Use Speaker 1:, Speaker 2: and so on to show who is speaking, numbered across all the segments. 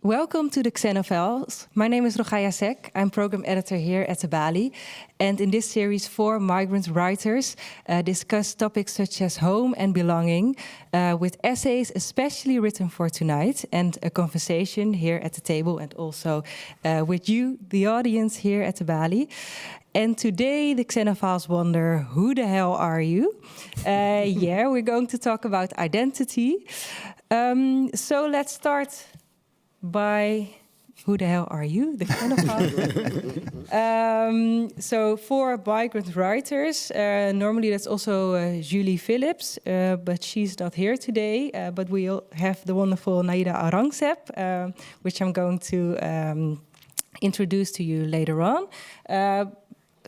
Speaker 1: Welcome to the Xenophiles. My name is Rogaya Sek. I'm program editor here at the Balie. And in this series, 4 migrant writers discuss topics such as home and belonging with essays especially written for tonight and a conversation here at the table and also with you, the audience here at the Balie. And today the Xenophiles wonder, who the hell are you? We're going to talk about identity. So let's start by who the hell are you, the Xenophiles? So 4 migrant writers. Normally that's also Julie Phillips, but she's not here today. But we'll have the wonderful Naeeda Aurangzeb, which I'm going to introduce to you later on.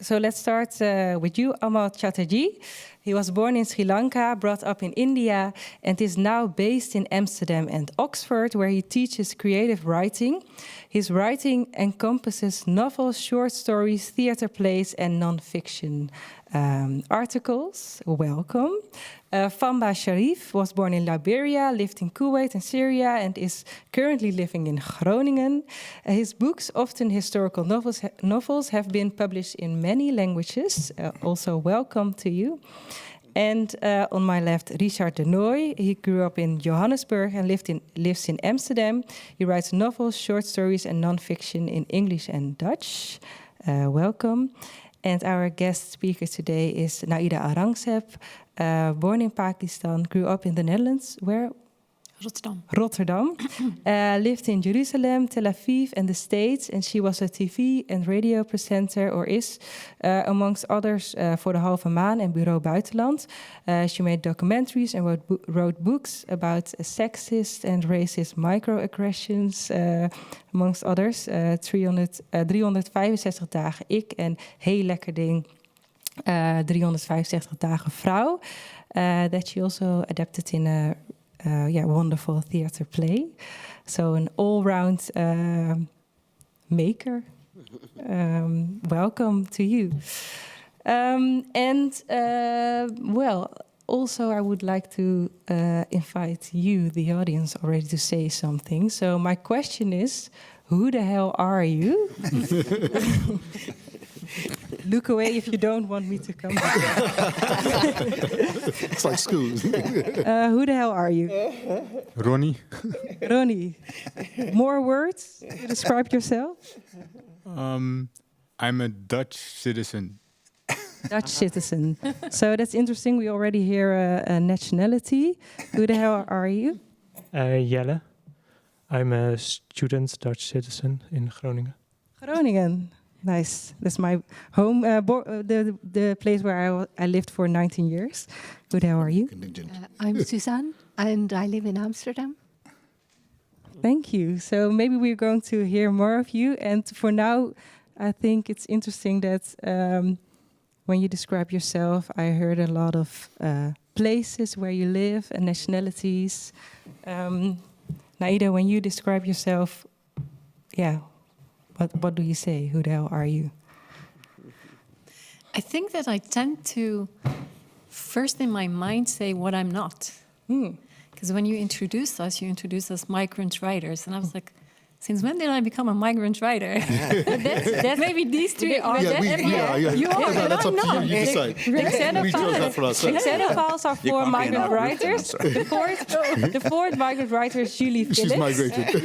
Speaker 1: So let's start with you, Amal Chatterjee. He was born in Sri Lanka, brought up in India, and is now based in Amsterdam and Oxford, where he teaches creative writing. His writing encompasses novels, short stories, theater plays, and non-fiction articles. Welcome. Vamba was born in Liberia, lived in Kuwait and Syria, and is currently living in Groningen. His books, often historical novels, have been published in many languages. Also, welcome to you. And on my left, Richard de Nooy. He grew up in Johannesburg and lives in Amsterdam. He writes novels, short stories, and non-fiction in English and Dutch. Welcome. And our guest speaker today is Naeeda Aurangzeb, born in Pakistan, grew up in the Netherlands, where? Rotterdam. Lived in Jerusalem, Tel Aviv, and the States, and she was a TV and radio presenter, or is, amongst others, for de Halve Maan and Bureau Buitenland. She made documentaries and wrote books about sexist and racist microaggressions, amongst others. 365 dagen ik en heel lekker ding, 365 dagen vrouw. That she also adapted in a wonderful theater play. So an all-round maker. Welcome to you. Also I would like to invite you, the audience, already to say something. So my question is, who the hell are you? Look away if you don't want me to come.
Speaker 2: It's like school.
Speaker 1: Who the hell are you?
Speaker 2: Ronnie.
Speaker 1: Ronnie. More words to describe yourself?
Speaker 2: I'm a Dutch citizen.
Speaker 1: Dutch citizen. So that's interesting. We already hear a nationality. Who the hell are you?
Speaker 3: Jelle. I'm a student Dutch citizen in Groningen.
Speaker 1: Groningen. Nice. That's my home, the place where I lived for 19 years. Who the hell are you?
Speaker 4: I'm Suzanne, and I live in Amsterdam.
Speaker 1: Thank you. So maybe we're going to hear more of you. And for now, I think it's interesting that when you describe yourself, I heard a lot of places where you live and nationalities. Naeeda, when you describe yourself, what do you say? Who the hell are you?
Speaker 4: I think that I tend to first in my mind say what I'm not. Because when you introduce us migrant writers. And I was like, since when did I become a migrant writer? that's maybe these 3 are.
Speaker 2: You are. That's up to you. You decide.
Speaker 1: The Xenophiles are 4 migrant writers. The fourth migrant writer is Julie Phillips.
Speaker 2: She's migrated.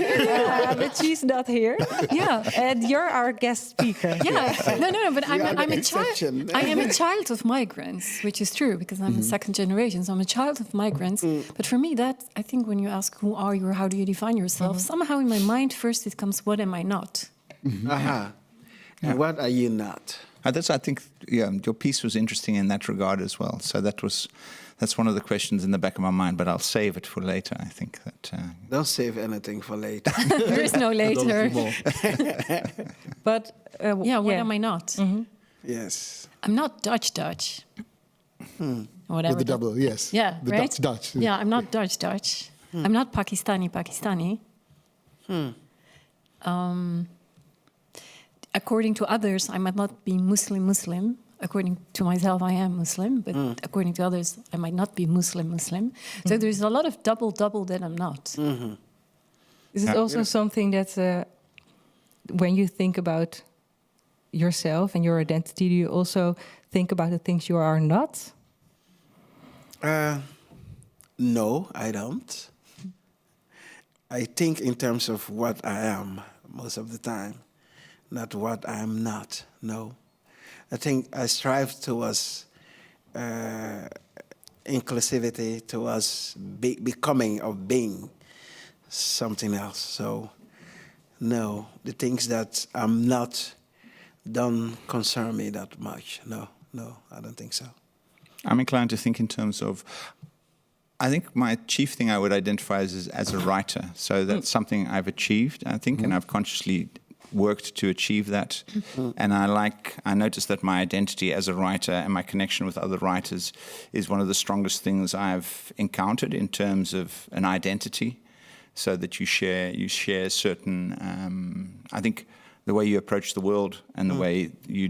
Speaker 1: But she's not here.
Speaker 4: Yeah.
Speaker 1: And you're our guest speaker.
Speaker 4: Yeah. No, but I'm a child. I am a child of migrants, which is true because I'm a second generation, so I'm a child of migrants. But for me, that I think when you ask who are you or how do you define yourself, somehow in my mind first it comes, what am I not?
Speaker 5: And what are you not?
Speaker 6: I think your piece was interesting in that regard as well. So that's one of the questions in the back of my mind, but I'll save it for later. I think that
Speaker 5: don't save anything for later.
Speaker 4: There is no later.
Speaker 1: But
Speaker 4: what am I not?
Speaker 5: Yes,
Speaker 4: I'm not Dutch. Whatever.
Speaker 2: With the double, yes.
Speaker 4: Yeah,
Speaker 2: the
Speaker 4: right.
Speaker 2: Dutch.
Speaker 4: Yeah, I'm not Dutch. I'm not Pakistani. According to others, I might not be Muslim. According to myself, I am Muslim, but according to others, I might not be Muslim. So there's a lot of double that I'm not.
Speaker 1: Is it also something that when you think about yourself and your identity, do you also think about the things you are not?
Speaker 5: No, I don't. I think in terms of what I am most of the time, not what I am not. No. I think I strive towards inclusivity, towards becoming or being something else. So, no, the things that I'm not don't concern me that much. No, I don't think so.
Speaker 6: I'm inclined to think in terms of, I think my chief thing I would identify as a writer. So that's something I've achieved, I think, and I've consciously worked to achieve that. And I noticed that my identity as a writer and my connection with other writers is one of the strongest things I've encountered in terms of an identity, so that you share certain, I think the way you approach the world and the way you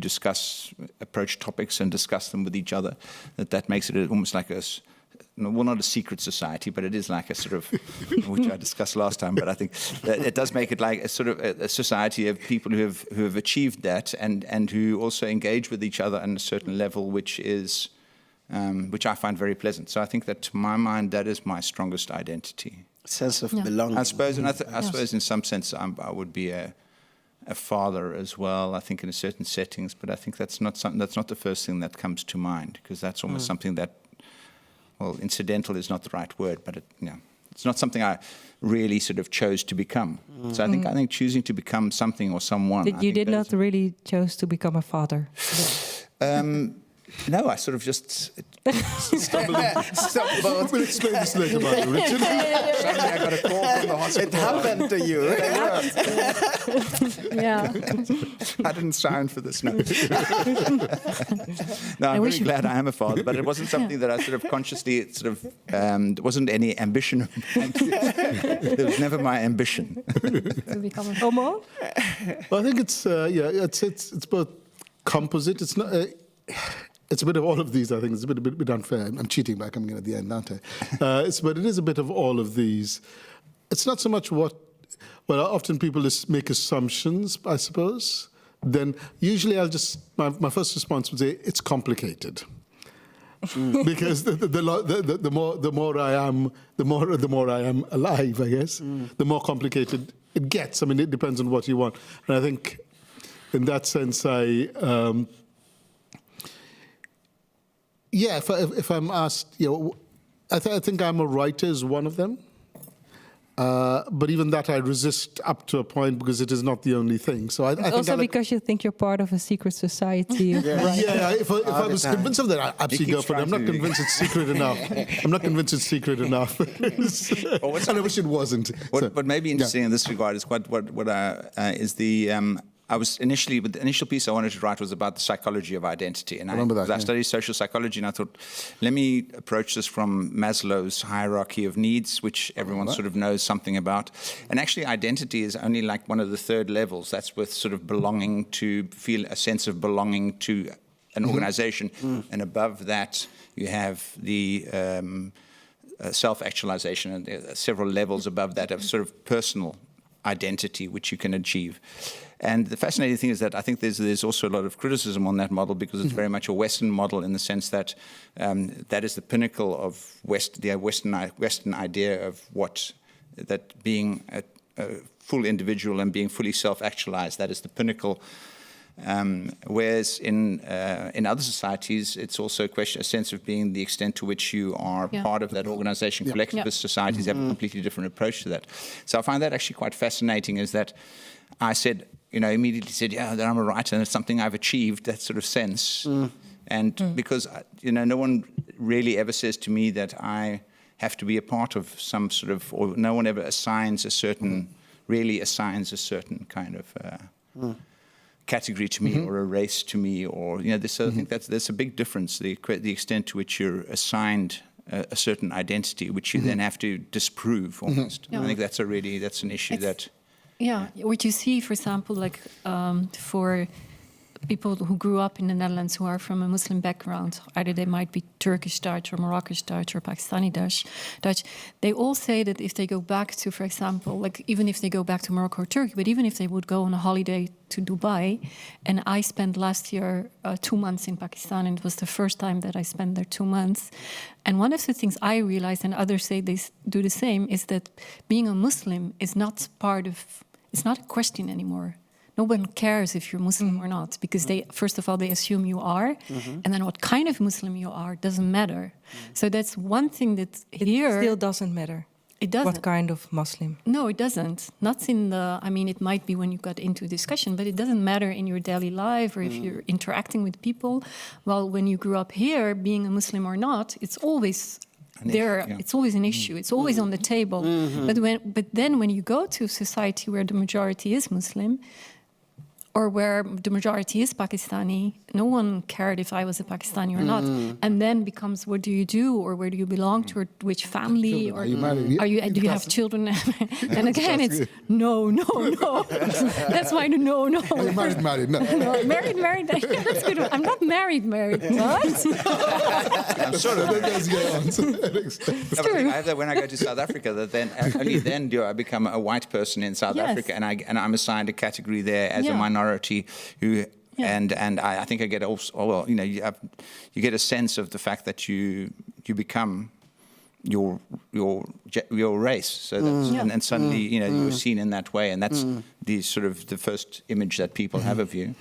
Speaker 6: approach topics and discuss them with each other, that makes it almost like well, not a secret society, but it is like a sort of, which I discussed last time, but I think that it does make it like a sort of a society of people who have achieved that and who also engage with each other on a certain level, which I find very pleasant. So I think that to my mind, that is my strongest identity.
Speaker 5: Sense of belonging.
Speaker 6: I suppose, and I suppose in some sense I would be a father as well, I think in certain settings, but I think that's not the first thing that comes to mind, because that's almost something that, well, incidental is not the right word, but it's not something I really sort of chose to become. So I think choosing to become something or someone.
Speaker 1: You did not really chose to become a father.
Speaker 6: No, I sort of just
Speaker 5: Stumbled.
Speaker 2: We'll explain this later, by the way, Richard.
Speaker 6: suddenly I got a call from the hospital.
Speaker 5: It happened to you.
Speaker 4: Yeah.
Speaker 6: I didn't sign for this. No, I'm very glad I am a father, but it wasn't something that I sort of consciously it wasn't any ambition of mine. It was never my ambition.
Speaker 4: To become a
Speaker 1: Omo?
Speaker 2: Well, I think it's both composite. It's not. It's a bit of all of these. I think it's a bit unfair. I'm cheating by coming in at the end, aren't I? But it is a bit of all of these. It's not so much what. Well, often people just make assumptions, I suppose. Then usually I'll just my first response would say it's complicated. Because the more I am, the more I am alive, I guess. The more complicated it gets. I mean, it depends on what you want. And I think, in that sense, if I'm asked, I think I'm a writer is one of them. But even that I resist up to a point, because it is not the only thing. So I think
Speaker 1: also because you think you're part of a secret society.
Speaker 2: If I was convinced of that, I'd absolutely go for it. I'm not convinced it's secret enough. And I wish it wasn't.
Speaker 6: What may be interesting in this regard is the initial piece I wanted to write was about the psychology of identity. And I studied social psychology, and I thought, let me approach this from Maslow's hierarchy of needs, which everyone sort of knows something about. And actually, identity is only like one of the third levels. That's with sort of belonging, to feel a sense of belonging to an organization. And above that, you have the self-actualization, and there are several levels above that of sort of personal identity, which you can achieve. And the fascinating thing is that I think there's also a lot of criticism on that model, because it's very much a Western model, in the sense that that is the pinnacle of the Western idea of that being a full individual and being fully self-actualized, that is the pinnacle. Whereas in other societies, it's also a sense of being the extent to which you are part of that organization. Collectivist societies have a completely different approach to that. So I find that actually quite fascinating, is that I immediately said, that I'm a writer and it's something I've achieved, that sort of sense. And because, no one really ever says to me that I have to be a part of some sort of, or no one ever assigns a certain kind of category to me, or a race to me, or, I think there's a big difference, the extent to which you're assigned a certain identity, which you then have to disprove almost. I think that's an issue that...
Speaker 4: Yeah, what you see, for example, like for people who grew up in the Netherlands who are from a Muslim background, either they might be Turkish Dutch or Moroccan Dutch or Pakistani Dutch, they all say that if they go back to, for example, like even if they go back to Morocco or Turkey, but even if they would go on a holiday to Dubai, and I spent last year 2 months in Pakistan, and it was the first time that I spent there 2 months. And one of the things I realized, and others say they do the same, is that being a Muslim is not it's not a question anymore. No one cares if you're Muslim or not, because they, first of all, they assume you are, and then what kind of Muslim you are doesn't matter. So that's one thing that here...
Speaker 1: It still doesn't matter.
Speaker 4: It doesn't.
Speaker 1: What kind of Muslim?
Speaker 4: No, it doesn't. Not in the... I mean, it might be when you got into discussion, but it doesn't matter in your daily life or if you're interacting with people. Well, when you grew up here, being a Muslim or not, it's always... It's always an issue. It's always on the table. But then when you go to a society where the majority is Muslim, or where the majority is Pakistani, no one cared if I was a Pakistani or not. And then becomes, what do you do, or where do you belong to, or which family, or
Speaker 2: are you married?
Speaker 4: do you have children? And again, it's no. That's why the no.
Speaker 2: Are you married? No.
Speaker 4: No, married. That's good. I'm not married. What?
Speaker 6: I'm sort of.
Speaker 2: That's your answer.
Speaker 6: No, but I have that when I go to South Africa. That then only then do I become a white person in South Africa, and I'm assigned a category there as a minority who. And I think I get also, well, you know, you get a sense of the fact that you become your race, so that's, and suddenly you know you're seen in that way, and that's the sort of the first image that people have of you.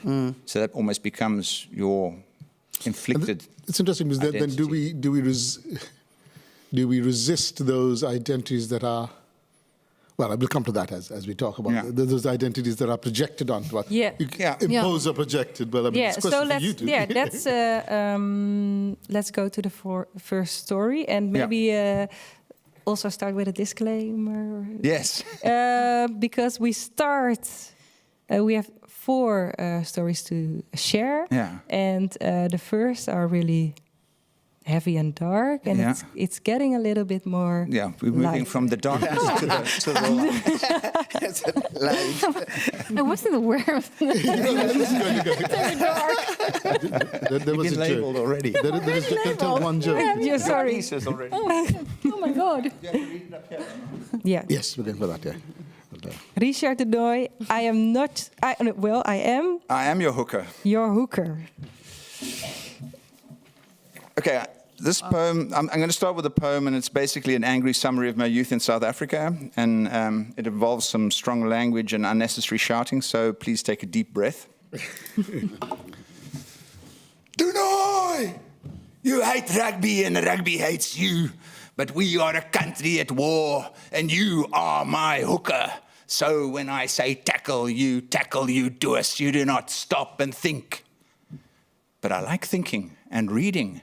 Speaker 6: So that almost becomes your inflicted.
Speaker 2: It's interesting because then do we resist those identities that are? Well, I will come to that as we talk about those identities that are projected onto us. Imposed or projected. Well, I mean, it's a question for you two.
Speaker 1: Let's go to the first story, and maybe also start with a disclaimer.
Speaker 6: Yes.
Speaker 1: Because we have 4 stories to share, and the first are really heavy and dark, and it's getting a little bit more.
Speaker 6: Yeah, we're moving from the darkness to the light.
Speaker 4: I wasn't aware of that.
Speaker 2: There was
Speaker 6: been
Speaker 2: a
Speaker 6: labeled
Speaker 2: joke
Speaker 6: already.
Speaker 2: There is one joke.
Speaker 1: Yeah, sorry.
Speaker 6: Already.
Speaker 4: Oh my God.
Speaker 1: Yeah.
Speaker 2: Yes, we're going for that. Yeah.
Speaker 1: Richard de Nooy, I am.
Speaker 6: I am your hooker.
Speaker 1: Your hooker.
Speaker 6: Okay, this poem, I'm going to start with a poem, and it's basically an angry summary of my youth in South Africa, and it involves some strong language and unnecessary shouting, so please take a deep breath. De Nooy! You hate rugby and rugby hates you, but we are a country at war, and you are my hooker. So when I say tackle, you do us. You do not stop and think. But I like thinking and reading.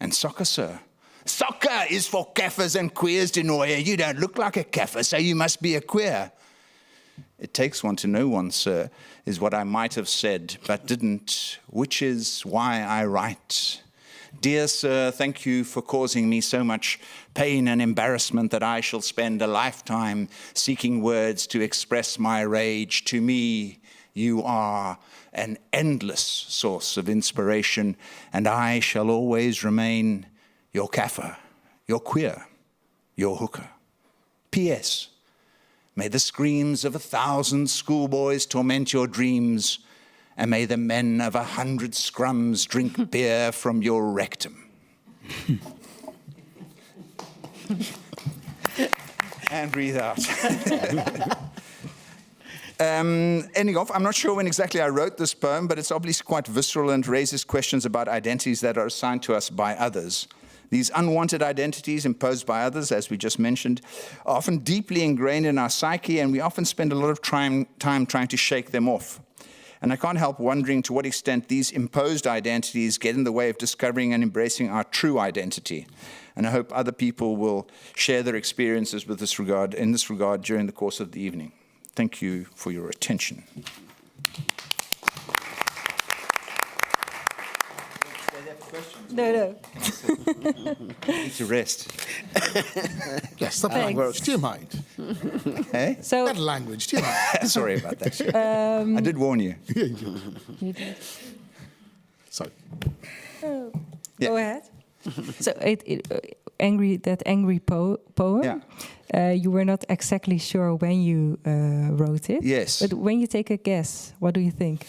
Speaker 6: And soccer, sir. Soccer is for kaffers and queers, De Nooy. You don't look like a kaffer, so you must be a queer. It takes one to know one, sir, is what I might have said, but didn't, which is why I write. Dear sir, thank you for causing me so much pain and embarrassment that I shall spend a lifetime seeking words to express my rage. To me, you are an endless source of inspiration, and I shall always remain your kaffer, your queer, your hooker. P.S. May the screams of 1,000 schoolboys torment your dreams, and may the men of 100 scrums drink beer from your rectum. And breathe out. Ending off, I'm not sure when exactly I wrote this poem, but it's obviously quite visceral and raises questions about identities that are assigned to us by others. These unwanted identities imposed by others, as we just mentioned, are often deeply ingrained in our psyche, and we often spend a lot of time trying to shake them off. And I can't help wondering to what extent these imposed identities get in the way of discovering and embracing our true identity. And I hope other people will share their experiences in this regard during the course of the evening. Thank you for your attention.
Speaker 1: No.
Speaker 6: Need to rest.
Speaker 2: Yes, something works to your mind.
Speaker 6: Okay?
Speaker 1: So
Speaker 2: That language, you know.
Speaker 6: Sorry about that. I did warn you.
Speaker 2: Yeah, you do.
Speaker 1: you did.
Speaker 2: Sorry.
Speaker 1: Go ahead. So that angry poem.
Speaker 6: Yeah.
Speaker 1: You were not exactly sure when you wrote it.
Speaker 6: Yes.
Speaker 1: But when you take a guess, what do you think?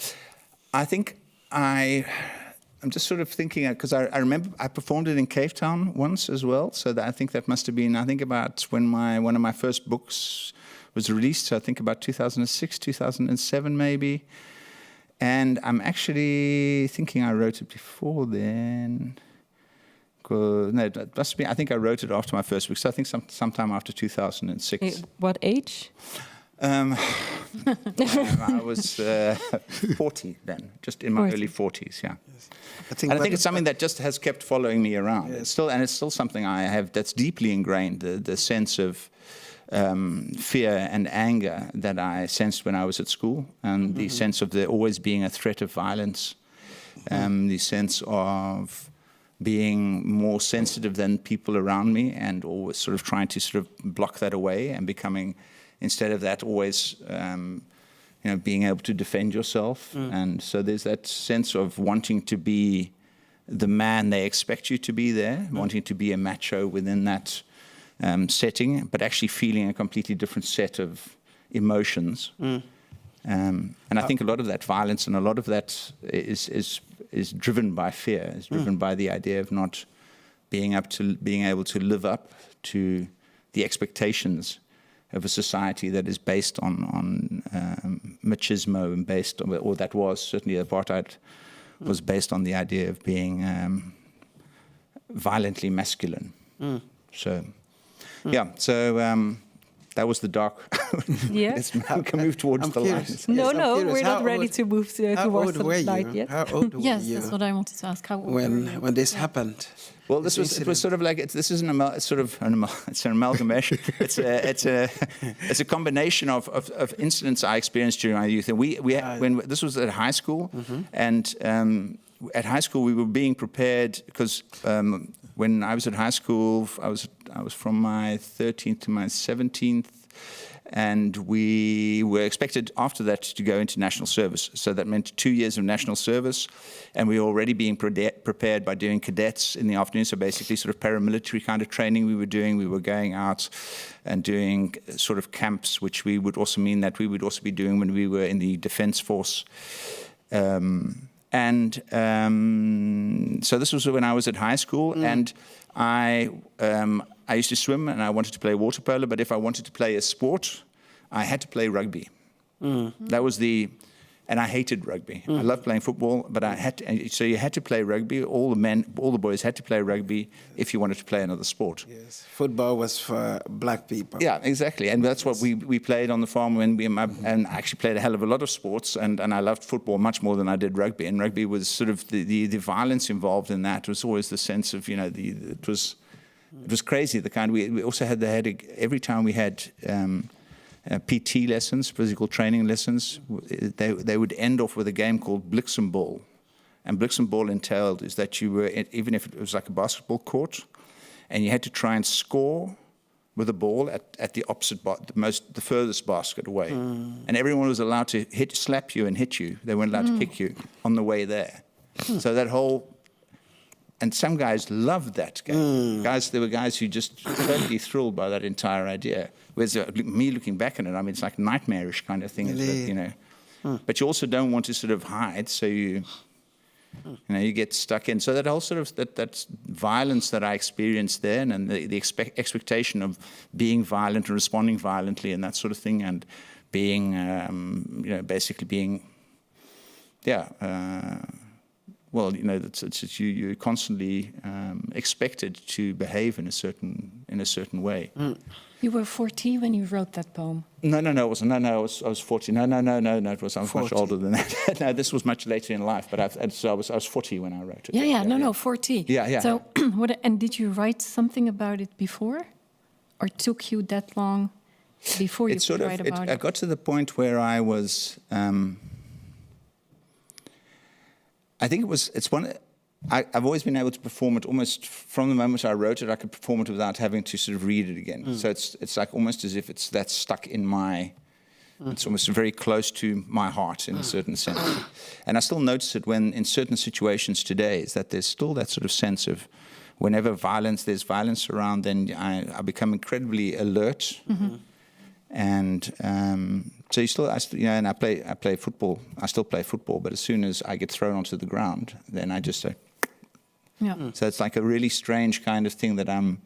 Speaker 6: I think I'm just sort of thinking, because I remember I performed it in Cape Town once as well. So I think that must have been, I think about when one of my first books was released. So I think about 2006, 2007 maybe. And I'm actually thinking I wrote it before then. No, it must be. I think I wrote it after my first book. So I think sometime after 2006.
Speaker 1: What age?
Speaker 6: I was 40 then, just in my
Speaker 1: 40.
Speaker 6: early 40s. Yeah.
Speaker 5: Yes.
Speaker 6: I think it's something that just has kept following me around.
Speaker 5: Yes.
Speaker 6: It's still something I have that's deeply ingrained. The sense of fear and anger that I sensed when I was at school, and the sense of there always being a threat of violence, the sense of being more sensitive than people around me, and always sort of trying to sort of block that away, and becoming, instead of that, always being able to defend yourself. And so there's that sense of wanting to be the man they expect you to be there, wanting to be a macho within that setting, but actually feeling a completely different set of emotions. And I think a lot of that violence and a lot of that is driven by fear, is driven by the idea of not being able to live up to the expectations of a society that is based on machismo and based on, or that was certainly apartheid, was based on the idea of being violently masculine. So, that was the dark.
Speaker 1: Yeah.
Speaker 6: We can move towards the light.
Speaker 1: No,
Speaker 5: I'm curious.
Speaker 1: we're not
Speaker 5: How
Speaker 1: ready
Speaker 5: old-
Speaker 1: to move
Speaker 5: How
Speaker 1: towards
Speaker 5: old
Speaker 1: the
Speaker 5: were
Speaker 1: light
Speaker 5: you?
Speaker 1: yet.
Speaker 5: How old were
Speaker 4: Yes,
Speaker 5: you
Speaker 4: that's what I wanted to ask. How old were you?
Speaker 5: when this happened?
Speaker 6: Well, it was sort of like it's an amalgamation. it's a combination of incidents I experienced during my youth. And when this was at high school, and at high school we were being prepared because when I was at high school, I was from my 13th to my 17th. And we were expected after that to go into national service. So that meant 2 years of national service. And we were already being prepared by doing cadets in the afternoon. So basically sort of paramilitary kind of training we were doing. We were going out and doing sort of camps, which would also mean that we would also be doing when we were in the defense force. So this was when I was at high school. And I used to swim and I wanted to play water polo, but if I wanted to play a sport, I had to play rugby. That was and I hated rugby. I loved playing football, but so you had to play rugby. All the boys had to play rugby if you wanted to play another sport.
Speaker 5: Yes, football was for black people.
Speaker 6: Yeah, exactly, and that's what we played on the farm and I actually played a hell of a lot of sports, and I loved football much more than I did rugby. And rugby was sort of the violence involved in that was always the sense of it was crazy. The kind we also had every time we had PT lessons, physical training lessons. They would end off with a game called Bliksemball, and Bliksemball entailed is that you were even if it was like a basketball court, and you had to try and score with a ball at the opposite the furthest basket away, and everyone was allowed to slap you and hit you. They weren't allowed to kick you on the way there. So that whole. And some guys loved that game. There were guys who just totally thrilled by that entire idea. Whereas me looking back on it, I mean, it's like nightmarish kind of thing.
Speaker 5: Really?
Speaker 6: But you also don't want to sort of hide, so you get stuck in. So that whole sort of that violence that I experienced there, and the expectation of being violent and responding violently, and that sort of thing, and being, basically being, well, you're constantly expected to behave in a certain way.
Speaker 4: You were 14 when you wrote that poem.
Speaker 6: No, it wasn't. No, I was 40. No, it was. I was much older than that. No, this was much later in life. But I was 40 when I wrote it.
Speaker 4: Yeah, 40.
Speaker 6: Yeah.
Speaker 4: So, and did you write something about it before, or took you that long before you could write about it?
Speaker 6: I got to the point where I was. I think I've always been able to perform it almost from the moment I wrote it. I could perform it without having to sort of read it again. So it's like almost as if that's stuck in my. It's almost very close to my heart in a certain sense. And I still notice it when in certain situations today is that there's still that sort of sense of whenever there's violence around, then I become incredibly alert. And so and I play football. I still play football, but as soon as I get thrown onto the ground, then I just say. So it's like a really strange kind of thing that I'm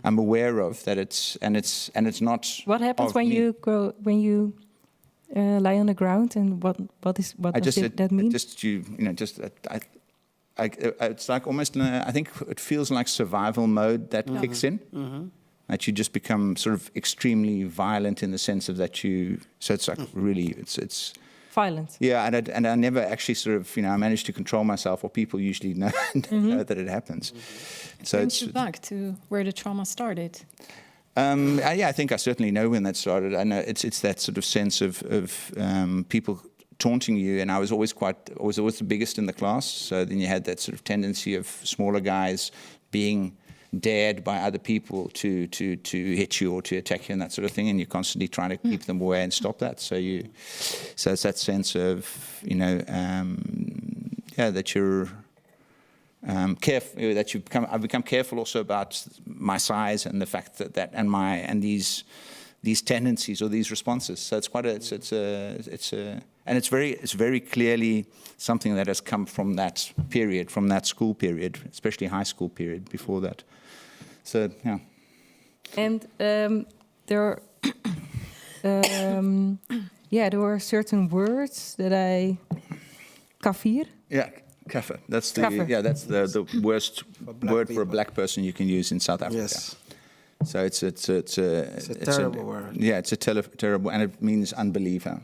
Speaker 6: aware of. That it's not.
Speaker 1: What happens when you lie on the ground, and what does that mean?
Speaker 6: It's like almost. I think it feels like survival mode that kicks in. That you just become sort of extremely violent in the sense of that you. So it's like really it's.
Speaker 1: Violent.
Speaker 6: Yeah, and I never actually sort of, I managed to control myself, or people usually know that it happens.
Speaker 4: So it brings you back to where the trauma started.
Speaker 6: I think I certainly know when that started. I know it's that sort of sense of people taunting you, and I was always the biggest in the class. So then you had that sort of tendency of smaller guys being dared by other people to hit you or to attack you and that sort of thing, and you're constantly trying to keep them away and stop that. So it's that sense of that you're careful, that I've become careful also about my size and the fact that and these tendencies or these responses. So it's quite it's very clearly something that has come from that period, from that school period, especially high school period before that. So yeah.
Speaker 1: And there were certain words that kafir.
Speaker 6: Yeah, kafir. That's the worst word for a black person you can use in South Africa.
Speaker 5: Yes.
Speaker 6: So it's a
Speaker 5: terrible word.
Speaker 6: Yeah, it's a terrible, and it means unbeliever.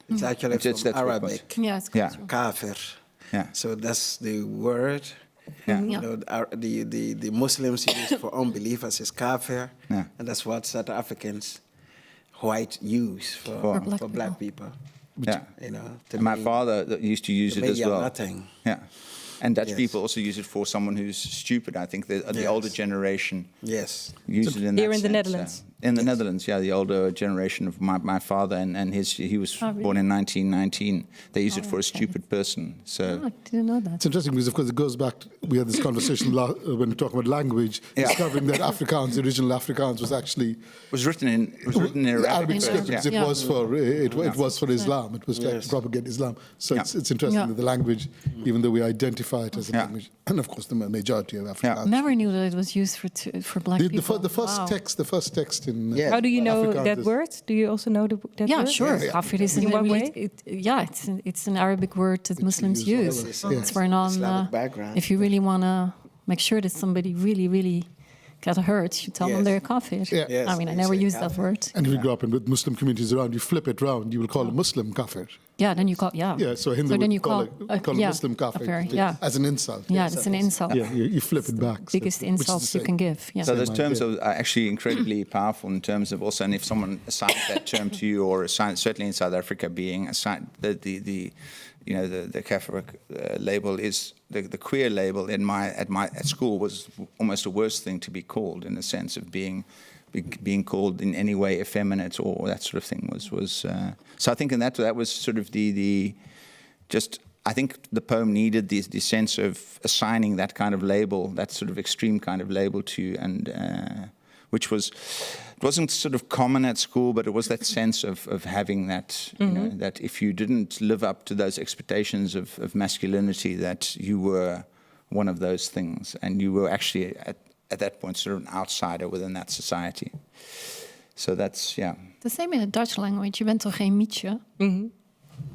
Speaker 5: It's actually from Arabic.
Speaker 4: Yeah, it's
Speaker 5: kafir.
Speaker 6: Yeah.
Speaker 5: So that's the word.
Speaker 6: Yeah.
Speaker 5: The Muslims use for unbelievers is kafir, and that's what South Africans, white, use for black people.
Speaker 6: Yeah, my father used to use it as well.
Speaker 5: Nothing.
Speaker 6: Yeah, and Dutch people also use it for someone who's stupid. I think the older generation use it in that
Speaker 1: here in
Speaker 6: sense.
Speaker 1: the Netherlands.
Speaker 6: In the Netherlands, the older generation of my father and he was born in 1919. They use it for a stupid person. So
Speaker 4: I didn't know that.
Speaker 2: It's interesting because, of course, it goes back. We had this conversation when we talk about language, discovering that Afrikaans, the original Afrikaans, was actually
Speaker 6: written in
Speaker 2: Arabic script because it was for Islam. It was to propagate Islam. So it's interesting that the language, even though we identify it as a language, and of course the majority of Afrikaans.
Speaker 4: Never knew that it was used for black people.
Speaker 2: The first text in.
Speaker 1: How do you know that word? Do you also know that word?
Speaker 4: Yeah, sure. Kafir is in what way? It's an Arabic word that Muslims use. It's for
Speaker 5: Islamic background.
Speaker 4: If you really want to make sure that somebody really, really got hurt, you tell them they're kafir.
Speaker 2: Yeah.
Speaker 4: I mean, I never used that word.
Speaker 2: And if you grow up in with Muslim communities around, you flip it round. You will call a Muslim kafir.
Speaker 4: Yeah, then you call
Speaker 2: so a Hindu would call a Muslim kafir as an insult.
Speaker 4: Yeah, it's an insult.
Speaker 2: Yeah, you flip it back.
Speaker 4: Biggest insults you can give. Yeah.
Speaker 6: So those terms are actually incredibly powerful in terms of also, and if someone assigns that term to you, or certainly in South Africa, being assigned the kafir label is the queer label at school was almost a worse thing to be called, in the sense of being called in any way effeminate or that sort of thing was so I think in that was sort of I think the poem needed the sense of assigning that kind of label, that sort of extreme kind of label to you, and which wasn't sort of common at school, but it was that sense of having that, that if you didn't live up to those expectations of masculinity, that you were one of those things, and you were actually at that point sort of an outsider within that society. So that's,
Speaker 4: The same in the Dutch language. Je bent toch geen mietje?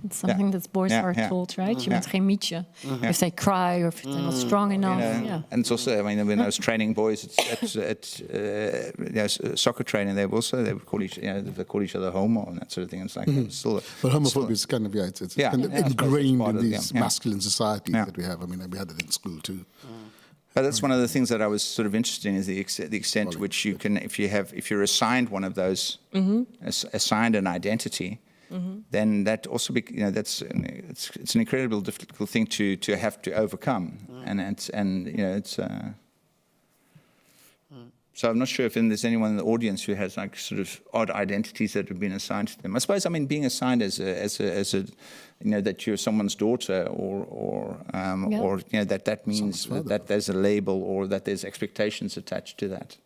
Speaker 4: It's something that boys are told, right? Je bent geen mietje. If they cry or if they're not strong enough.
Speaker 6: And it's also, I mean, when I was training boys at soccer training, they would call each other homo and that sort of thing. It's like still.
Speaker 2: But homophobia is kind of it's kind of ingrained in these masculine societies that we have. I mean, we had it in school too.
Speaker 6: But that's one of the things that I was sort of interested in, is the extent to which you can, if you're assigned one of those, assigned an identity, then that also it's an incredibly difficult thing to have to overcome. it's. So I'm not sure if there's anyone in the audience who has like sort of odd identities that have been assigned to them. I suppose, being assigned as a that you're someone's daughter or that means that there's a label or that there's expectations attached to that.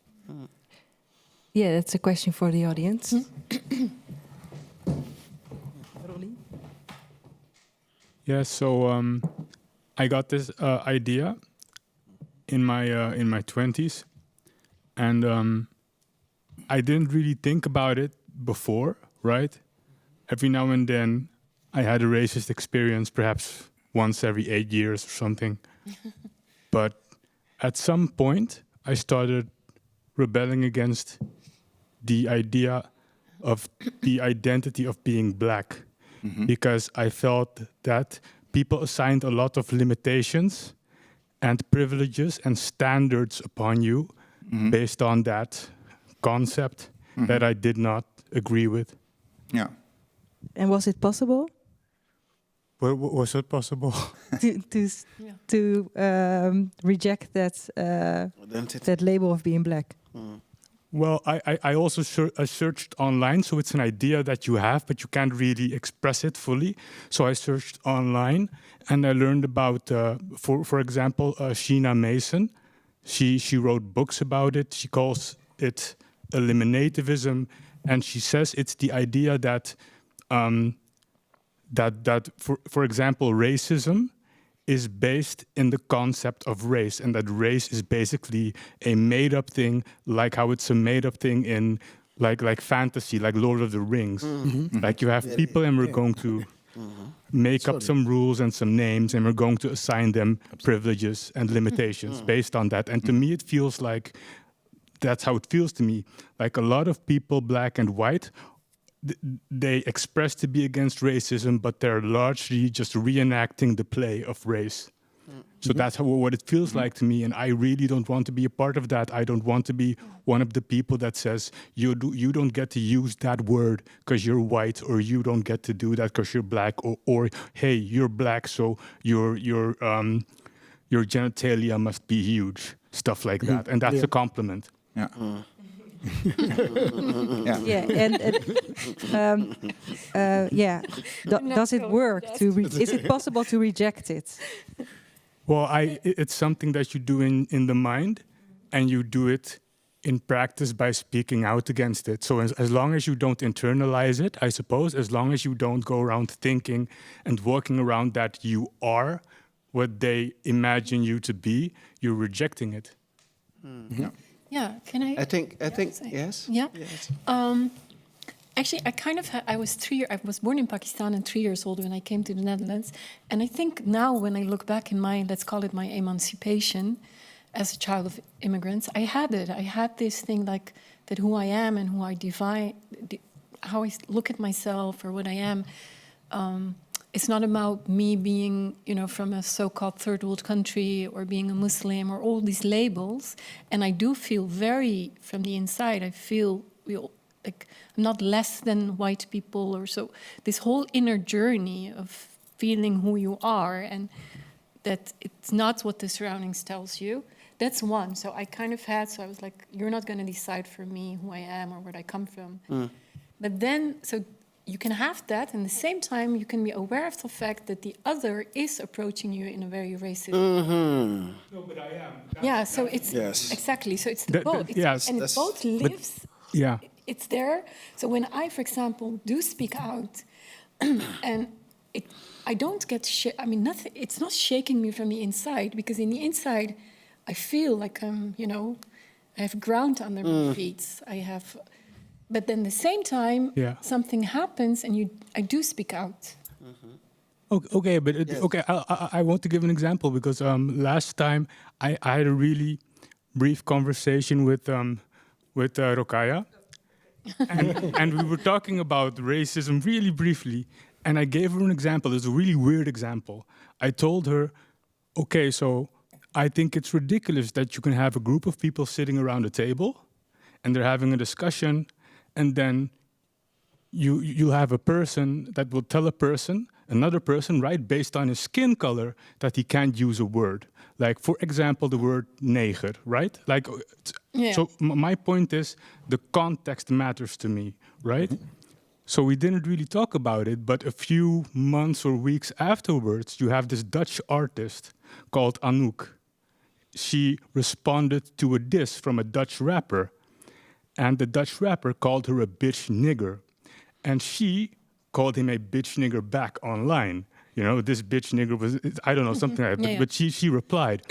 Speaker 1: Yeah, that's a question for the audience.
Speaker 7: Yeah, so I got this idea in my 20s, and I didn't really think about it before, right? Every now and then I had a racist experience, perhaps once every 8 years or something. But at some point, I started rebelling against the idea of the identity of being black, because I felt that people assigned a lot of limitations and privileges and standards upon you based on that concept that I did not agree with.
Speaker 6: Yeah.
Speaker 1: And was it possible
Speaker 7: Was it possible?
Speaker 1: to reject that that label of being black?
Speaker 7: Well, I also searched online, so it's an idea that you have, but you can't really express it fully. So I searched online, and I learned about, for example, Sheena Mason. She wrote books about it. She calls it eliminativism, and she says it's the idea that for example, racism is based in the concept of race, and that race is basically a made-up thing, like how it's a made-up thing in like fantasy, like Lord of the Rings. Like you have people, and we're going to make up some rules and some names, and we're going to assign them privileges and limitations based on that. And to me, it feels like that's how it feels to me. Like a lot of people, black and white, they express to be against racism, but they're largely just reenacting the play of race. So that's what it feels like to me, and I really don't want to be a part of that. I don't want to be one of the people that says you don't get to use that word because you're white, or you don't get to do that because you're black, or hey, you're black, so your genitalia must be huge, stuff like that, and that's a compliment.
Speaker 6: Yeah.
Speaker 1: Does it work? Is it possible to reject it?
Speaker 7: Well, it's something that you do in the mind, and you do it in practice by speaking out against it. So as long as you don't internalize it, I suppose, as long as you don't go around thinking and walking around that you are what they imagine you to be, you're rejecting it.
Speaker 4: Yeah, can I?
Speaker 5: I think yes.
Speaker 4: Yeah.
Speaker 5: Yes.
Speaker 4: Actually, I was born in Pakistan and 3 years old when I came to the Netherlands. And I think now when I look back in let's call it my emancipation as a child of immigrants, I had it. I had this thing like that who I am and who I define, how I look at myself or what I am. It's not about me being, from a so-called third world country or being a Muslim or all these labels. And I do feel from the inside, I feel like I'm not less than white people or so. This whole inner journey of feeling who you are and that it's not what the surroundings tells you. That's one. So I I was like, you're not going to decide for me who I am or where I come from. But then, so you can have that, and at the same time, you can be aware of the fact that the other is approaching you in a very racist way.
Speaker 7: No, but I am.
Speaker 4: Yeah, so it's exactly. So it's both. And it both lives.
Speaker 7: Yeah.
Speaker 4: It's there. So when I, for example, do speak out, and I don't get nothing. It's not shaking me from the inside, because in the inside, I feel like I have ground under my feet. But then at the same time, something happens, and I do speak out.
Speaker 7: Okay, but I want to give an example, because last time I had a really brief conversation with Rokaya, and we were talking about racism really briefly, and I gave her an example. It's a really weird example. I told her, okay, so I think it's ridiculous that you can have a group of people sitting around a table, and they're having a discussion, and then you have a person that will tell a person another person, right, based on his skin color, that he can't use a word. Like, for example, the word neger, right? Like, so my point is, the context matters to me, right? So we didn't really talk about it, but a few months or weeks afterwards, you have this Dutch artist called Anouk. She responded to a diss from a Dutch rapper, and the Dutch rapper called her a bitch nigger, and she called him a bitch nigger back online. You know, this bitch nigger was, I don't know, something like that. But she replied.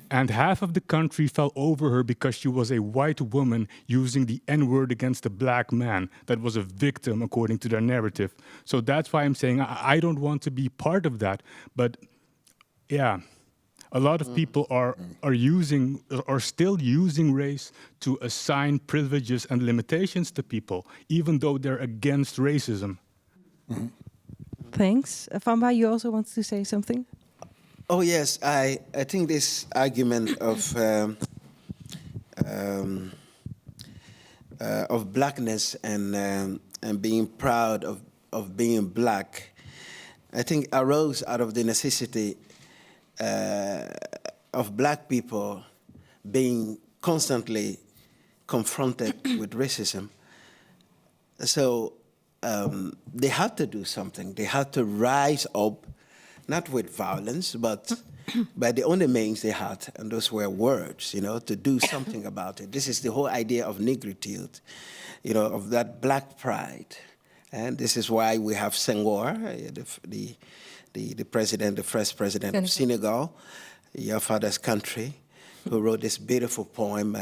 Speaker 7: And half of the country fell over her because she was a white woman using the N-word against a black man that was a victim, according to their narrative. So that's why I'm saying I don't want to be part of that. But yeah, a lot of people are still using race to assign privileges and limitations to people, even though they're against racism.
Speaker 1: Thanks. Vamba, you also want to say something?
Speaker 5: Oh yes, I think this argument of blackness and being proud of being black, I think arose out of the necessity of black people being constantly confronted with racism. So they had to do something. They had to rise up, not with violence, but by the only means they had, and those were words, you know, to do something about it. This is the whole idea of negritude, you know, of that black pride. And this is why we have Senghor, the president, the first president of Senegal, your father's country, who wrote this beautiful poem,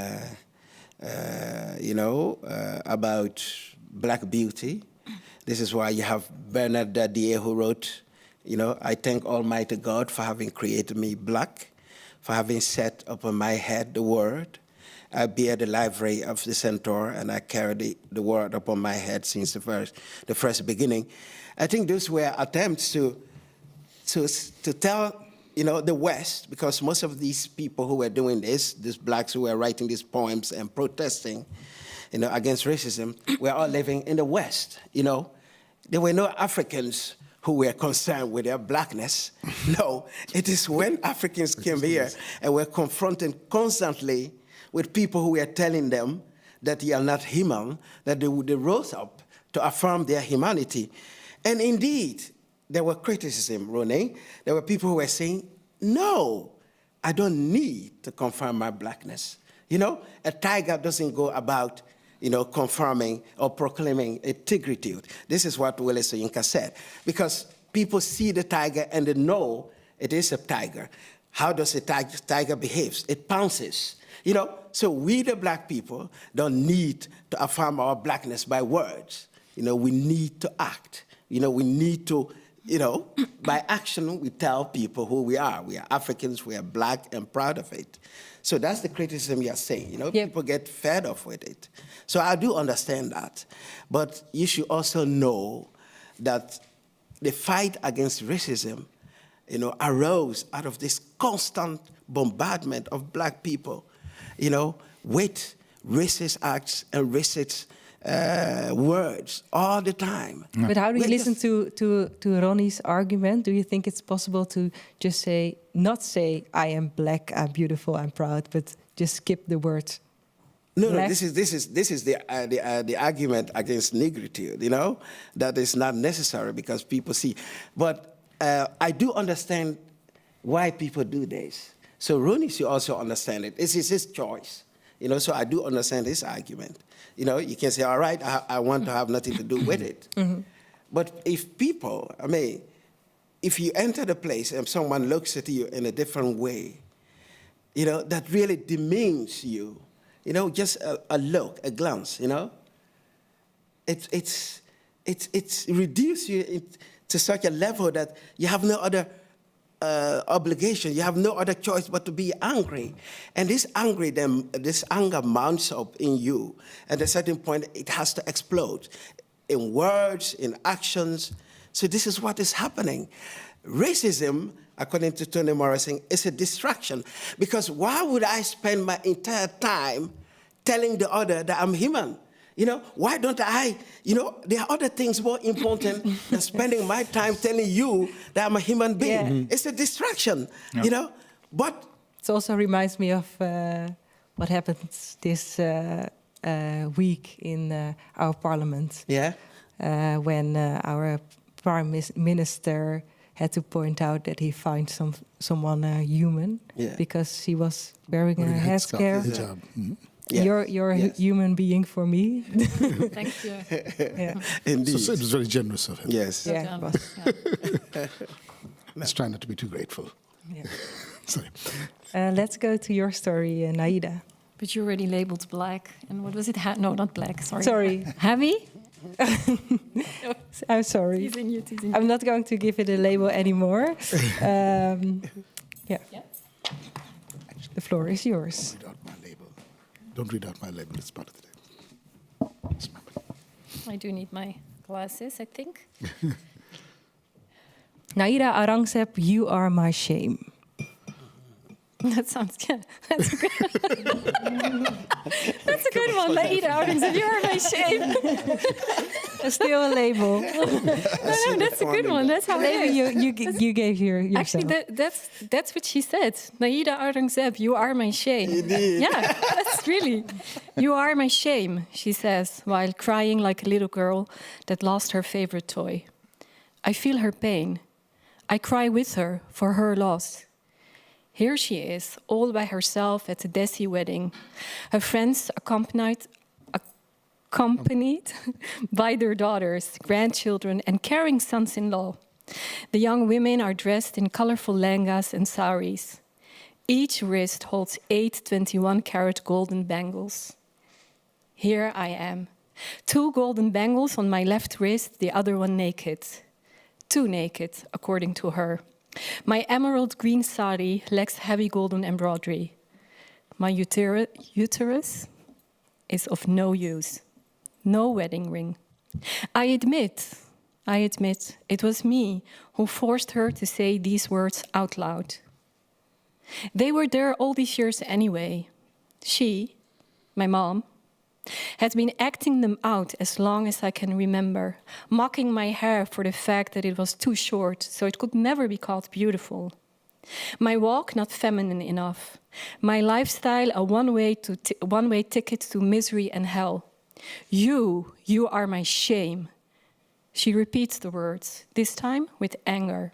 Speaker 5: about black beauty. This is why you have Bernard Dadier, who wrote, you know, I thank Almighty God for having created me black, for having set upon my head the word. I bear the livery of the centaur, and I carry the word upon my head since the first beginning. I think those were attempts to tell, you know, the West, because most of these people who were doing this, these blacks who were writing these poems and protesting, you know, against racism, were all living in the West, you know. There were no Africans who were concerned with their blackness. No, it is when Africans came here and were confronted constantly with people who were telling them that they are not human, that they rose up to affirm their humanity. And indeed, there were criticism, Rone. There were people who were saying, no, I don't need to confirm my blackness. You know, a tiger doesn't go about, you know, confirming or proclaiming a tigritude. This is what Wole Soyinka said. Because people see the tiger and they know it is a tiger. How does a tiger behave? It pounces. You know, so we, the black people, don't need to affirm our blackness by words. You know, we need to act. You know, we need to, you know, by action, we tell people who we are. We are Africans, we are black and proud of it. So that's the criticism you're saying. You know, people get fed up with it. So I do understand that. But you should also know that the fight against racism, you know, arose out of this constant bombardment of black people, you know, with racist acts and racist words all the time.
Speaker 1: But how do you listen to Ronnie's argument? Do you think it's possible to just say, not say, I am black, I'm beautiful, I'm proud, but just skip the words?
Speaker 5: No, this is the argument against negritude, you know, that is not necessary because people see. But I do understand why people do this. So Ronnie should also understand it. This is his choice, you know, so I do understand his argument. You know, you can say, all right, I want to have nothing to do with it. But if people, I mean, if you enter the place and someone looks at you in a different way, you know, that really demeans you, you know, just a look, a glance, you know, it's reduced you to such a level that you have no other obligation, you have no other choice but to be angry. And this anger mounts up in you. At a certain point, it has to explode in words, in actions. So this is what is happening. Racism, according to Toni Morrison, is a distraction. Because why would I spend my entire time telling the other that I'm human? Why don't I, there are other things more important than spending my time telling you that I'm a human being.
Speaker 1: Yeah.
Speaker 5: It's a distraction, but...
Speaker 1: It also reminds me of what happened this week in our parliament.
Speaker 5: Yeah.
Speaker 1: When our prime minister had to point out that he found someone human because he was wearing a headscarf.
Speaker 2: Hijab.
Speaker 5: Yeah.
Speaker 1: You're a human being for me.
Speaker 4: Thank you.
Speaker 1: Yeah.
Speaker 5: Indeed.
Speaker 2: So it was very generous of him.
Speaker 5: Yes.
Speaker 1: Yeah, it was.
Speaker 2: Let's try not to be too grateful.
Speaker 1: Yeah.
Speaker 2: Sorry.
Speaker 1: Let's go to your story, Naeeda.
Speaker 4: But you already labeled black. And what was it? No, not black. Sorry.
Speaker 1: Sorry.
Speaker 4: Heavy?
Speaker 1: I'm sorry.
Speaker 4: Teasing you.
Speaker 1: I'm not going to give it a label anymore. Yeah. The floor is yours.
Speaker 2: Read out my label. Don't read out my label. It's part of the label. It's my label.
Speaker 4: I do need my glasses, I think.
Speaker 1: Naeeda Aurangzeb, you are my shame.
Speaker 4: That sounds good. That's a good That's a good one, Naeeda Aurangzeb. You are my shame.
Speaker 1: Still a label.
Speaker 4: No, that's a good one. That's how it
Speaker 1: Maybe
Speaker 4: is.
Speaker 1: you gave yourself.
Speaker 4: Actually, that's what she said. Naeeda Aurangzeb, you are my shame.
Speaker 5: Indeed.
Speaker 4: Yeah, that's really. You are my shame, she says, while crying like a little girl that lost her favorite toy. I feel her pain. I cry with her for her loss. Here she is, all by herself at the Desi wedding. Her friends accompanied by their daughters, grandchildren, and caring sons-in-law. The young women are dressed in colorful lehengas and saris. Each wrist holds 8 21-carat golden bangles. Here I am. 2 golden bangles on my left wrist, the other one naked. 2 naked, according to her. My emerald green sari lacks heavy golden embroidery. My uterus is of no use. No wedding ring. I admit, it was me who forced her to say these words out loud. They were there all these years anyway. She, my mom, had been acting them out as long as I can remember, mocking my hair for the fact that it was too short, so it could never be called beautiful. My walk not feminine enough. My lifestyle a one-way ticket to misery and hell. You are my shame. She repeats the words, this time with anger.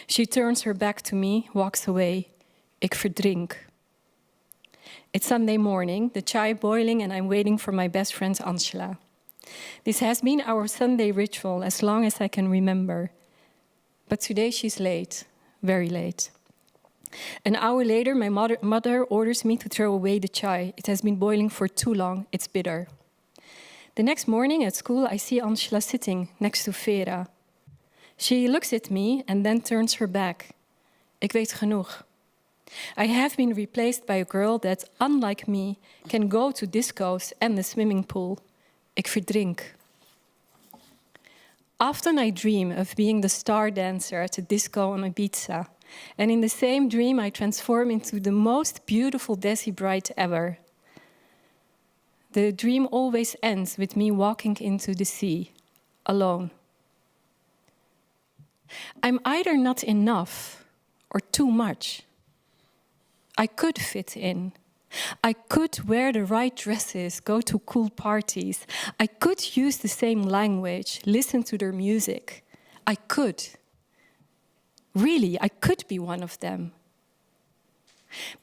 Speaker 4: She turns her back to me, walks away. Ik verdrink. It's Sunday morning, the chai boiling, and I'm waiting for my best friend Angela. This has been our Sunday ritual as long as I can remember. But today she's late, very late. An hour later, my mother orders me to throw away the chai. It has been boiling for too long, it's bitter. The next morning at school, I see Angela sitting next to Vera. She looks at me and then turns her back. Ik weet genoeg. I have been replaced by a girl that, unlike me, can go to discos and the swimming pool. Ik verdrink. Often I dream of being the star dancer at a disco on Ibiza. And in the same dream, I transform into the most beautiful Desi bride ever. The dream always ends with me walking into the sea, alone. I'm either not enough or too much. I could fit in. I could wear the right dresses, go to cool parties. I could use the same language, listen to their music. I could. Really, I could be one of them.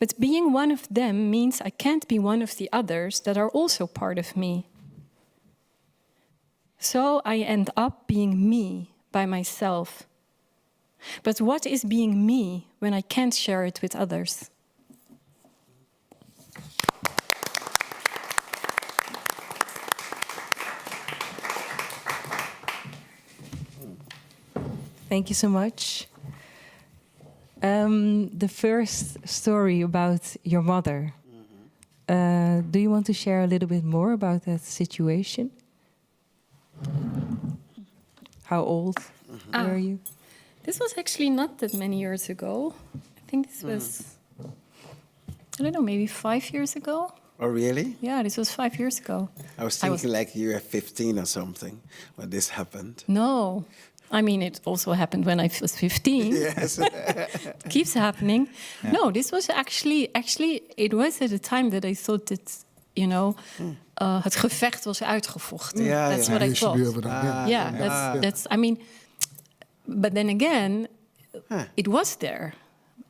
Speaker 4: But being one of them means I can't be one of the others that are also part of me. So I end up being me by myself. But what is being me when I can't share it with others?
Speaker 1: Thank you so much. The first story about your mother. Do you want to share a little bit more about that situation? How old were you?
Speaker 4: This was actually not that many years ago. I think this was, I don't know, maybe 5 years ago.
Speaker 5: Oh, really?
Speaker 4: Yeah, this was 5 years ago.
Speaker 5: I was thinking like you were 15 or something when this happened.
Speaker 4: No. I mean, it also happened when I was 15.
Speaker 5: Yes.
Speaker 4: It keeps happening. Yeah. No, this was actually, it was at a time that I thought that, you know, het gevecht was uitgevochten. That's what I thought. That's, I mean, but then again, it was there.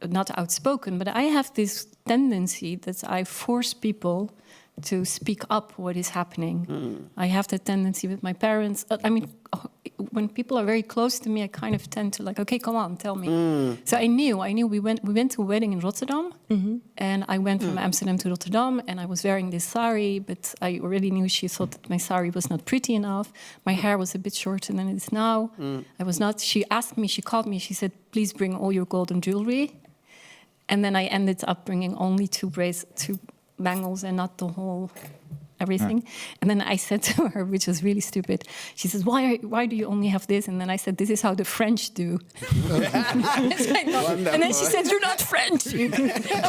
Speaker 4: Not outspoken, but I have this tendency that I force people to speak up what is happening. I have that tendency with my parents. I mean, when people are very close to me, I kind of tend to like, okay, come on, tell me. So I knew. We went to a wedding in Rotterdam, and I went from Amsterdam to Rotterdam, and I was wearing this sari, but I already knew she thought that my sari was not pretty enough. My hair was a bit shorter than it is now. I was not. She asked me. She called me. She said, "Please bring all your golden jewelry." And then I ended up bringing only two bangles and not the whole everything. And then I said to her, which was really stupid, she says, why do you only have this? And then I said, this is how the French do. And then she said, you're not French. And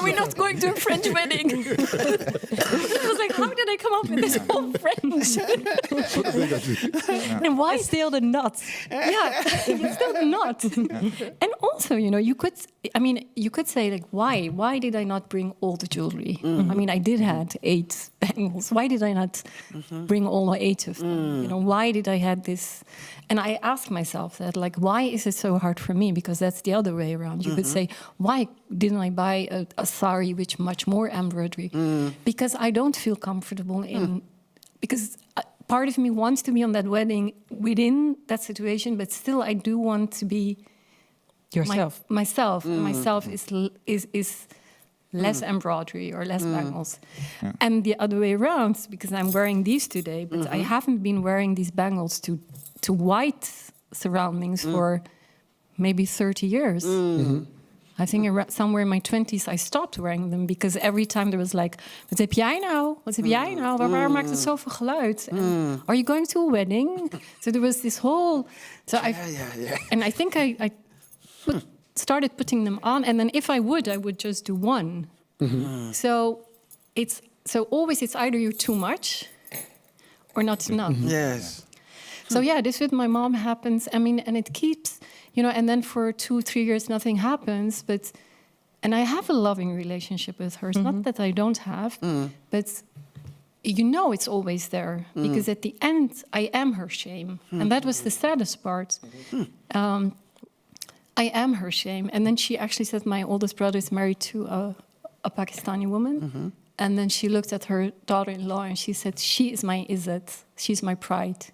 Speaker 4: we're not going to a French wedding. I was like, how did I come up with this whole French? And why?
Speaker 1: Still the knot.
Speaker 4: Yeah, it's still the knot. And also, you know, you could say like, why did I not bring all the jewelry? I mean, I did have 8 bangles. Why did I not bring all 8 of them? You know, why did I have this? And I asked myself that, like, why is it so hard for me? Because that's the other way around. You could say, why didn't I buy a sari with much more embroidery? Because I don't feel comfortable in, because part of me wants to be on that wedding within that situation, but still I do want to be
Speaker 1: yourself.
Speaker 4: Myself is less embroidery or less bangles. And the other way around, because I'm wearing these today, but I haven't been wearing these bangles to white surroundings for maybe 30 years. I think somewhere in my 20s I stopped wearing them because every time there was like, wat heb jij nou? Wat heb jij nou? Waarom maakt het zoveel geluid? Are you going to a wedding? So there was this whole... And I think I started putting them on, and then if I would just do one. So always it's either you're too much or not enough.
Speaker 5: Yes.
Speaker 4: So yeah, this with my mom happens. I mean, and it keeps, you know, and then for 2-3 years nothing happens. And I have a loving relationship with her. It's not that I don't have, but you know it's always there because at the end I am her shame, and that was the saddest part. I am her shame. And then she actually said my oldest brother is married to a Pakistani woman. And then she looked at her daughter-in-law and she said, she is my izzat. She's my pride.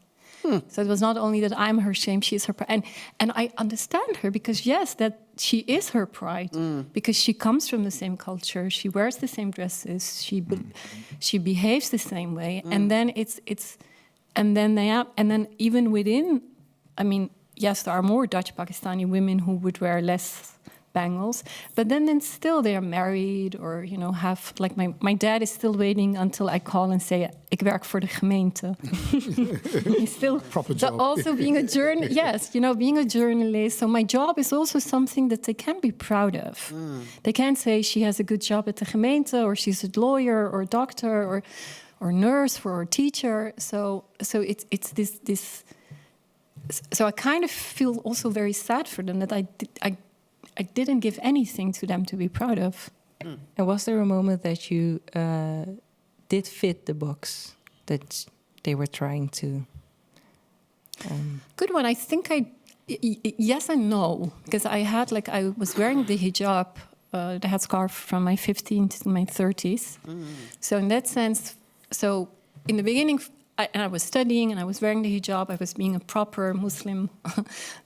Speaker 4: So it was not only that I'm her shame, she is her pride. And I understand her because, yes, that she is her pride because she comes from the same culture. She wears the same dresses. She behaves the same way. And then and then even within, I mean, yes, there are more Dutch Pakistani women who would wear less bangles, but then still they are married or, you know, have, like my dad is still waiting until I call and say, ik werk voor de gemeente. He's still
Speaker 2: proper job.
Speaker 4: Also being a journalist, yes, you know, being a journalist. So my job is also something that they can be proud of. They can't say she has a good job at the gemeente or she's a lawyer or doctor or nurse or teacher. So it's this. So I kind of feel also very sad for them that I didn't give anything to them to be proud of.
Speaker 1: And was there a moment that you did fit the box that they were trying to?
Speaker 4: Good one. I think yes and no, because I was wearing the hijab, the headscarf from my 15th to my 30s. So in that sense, so in the beginning, I was studying and I was wearing the hijab. I was being a proper Muslim.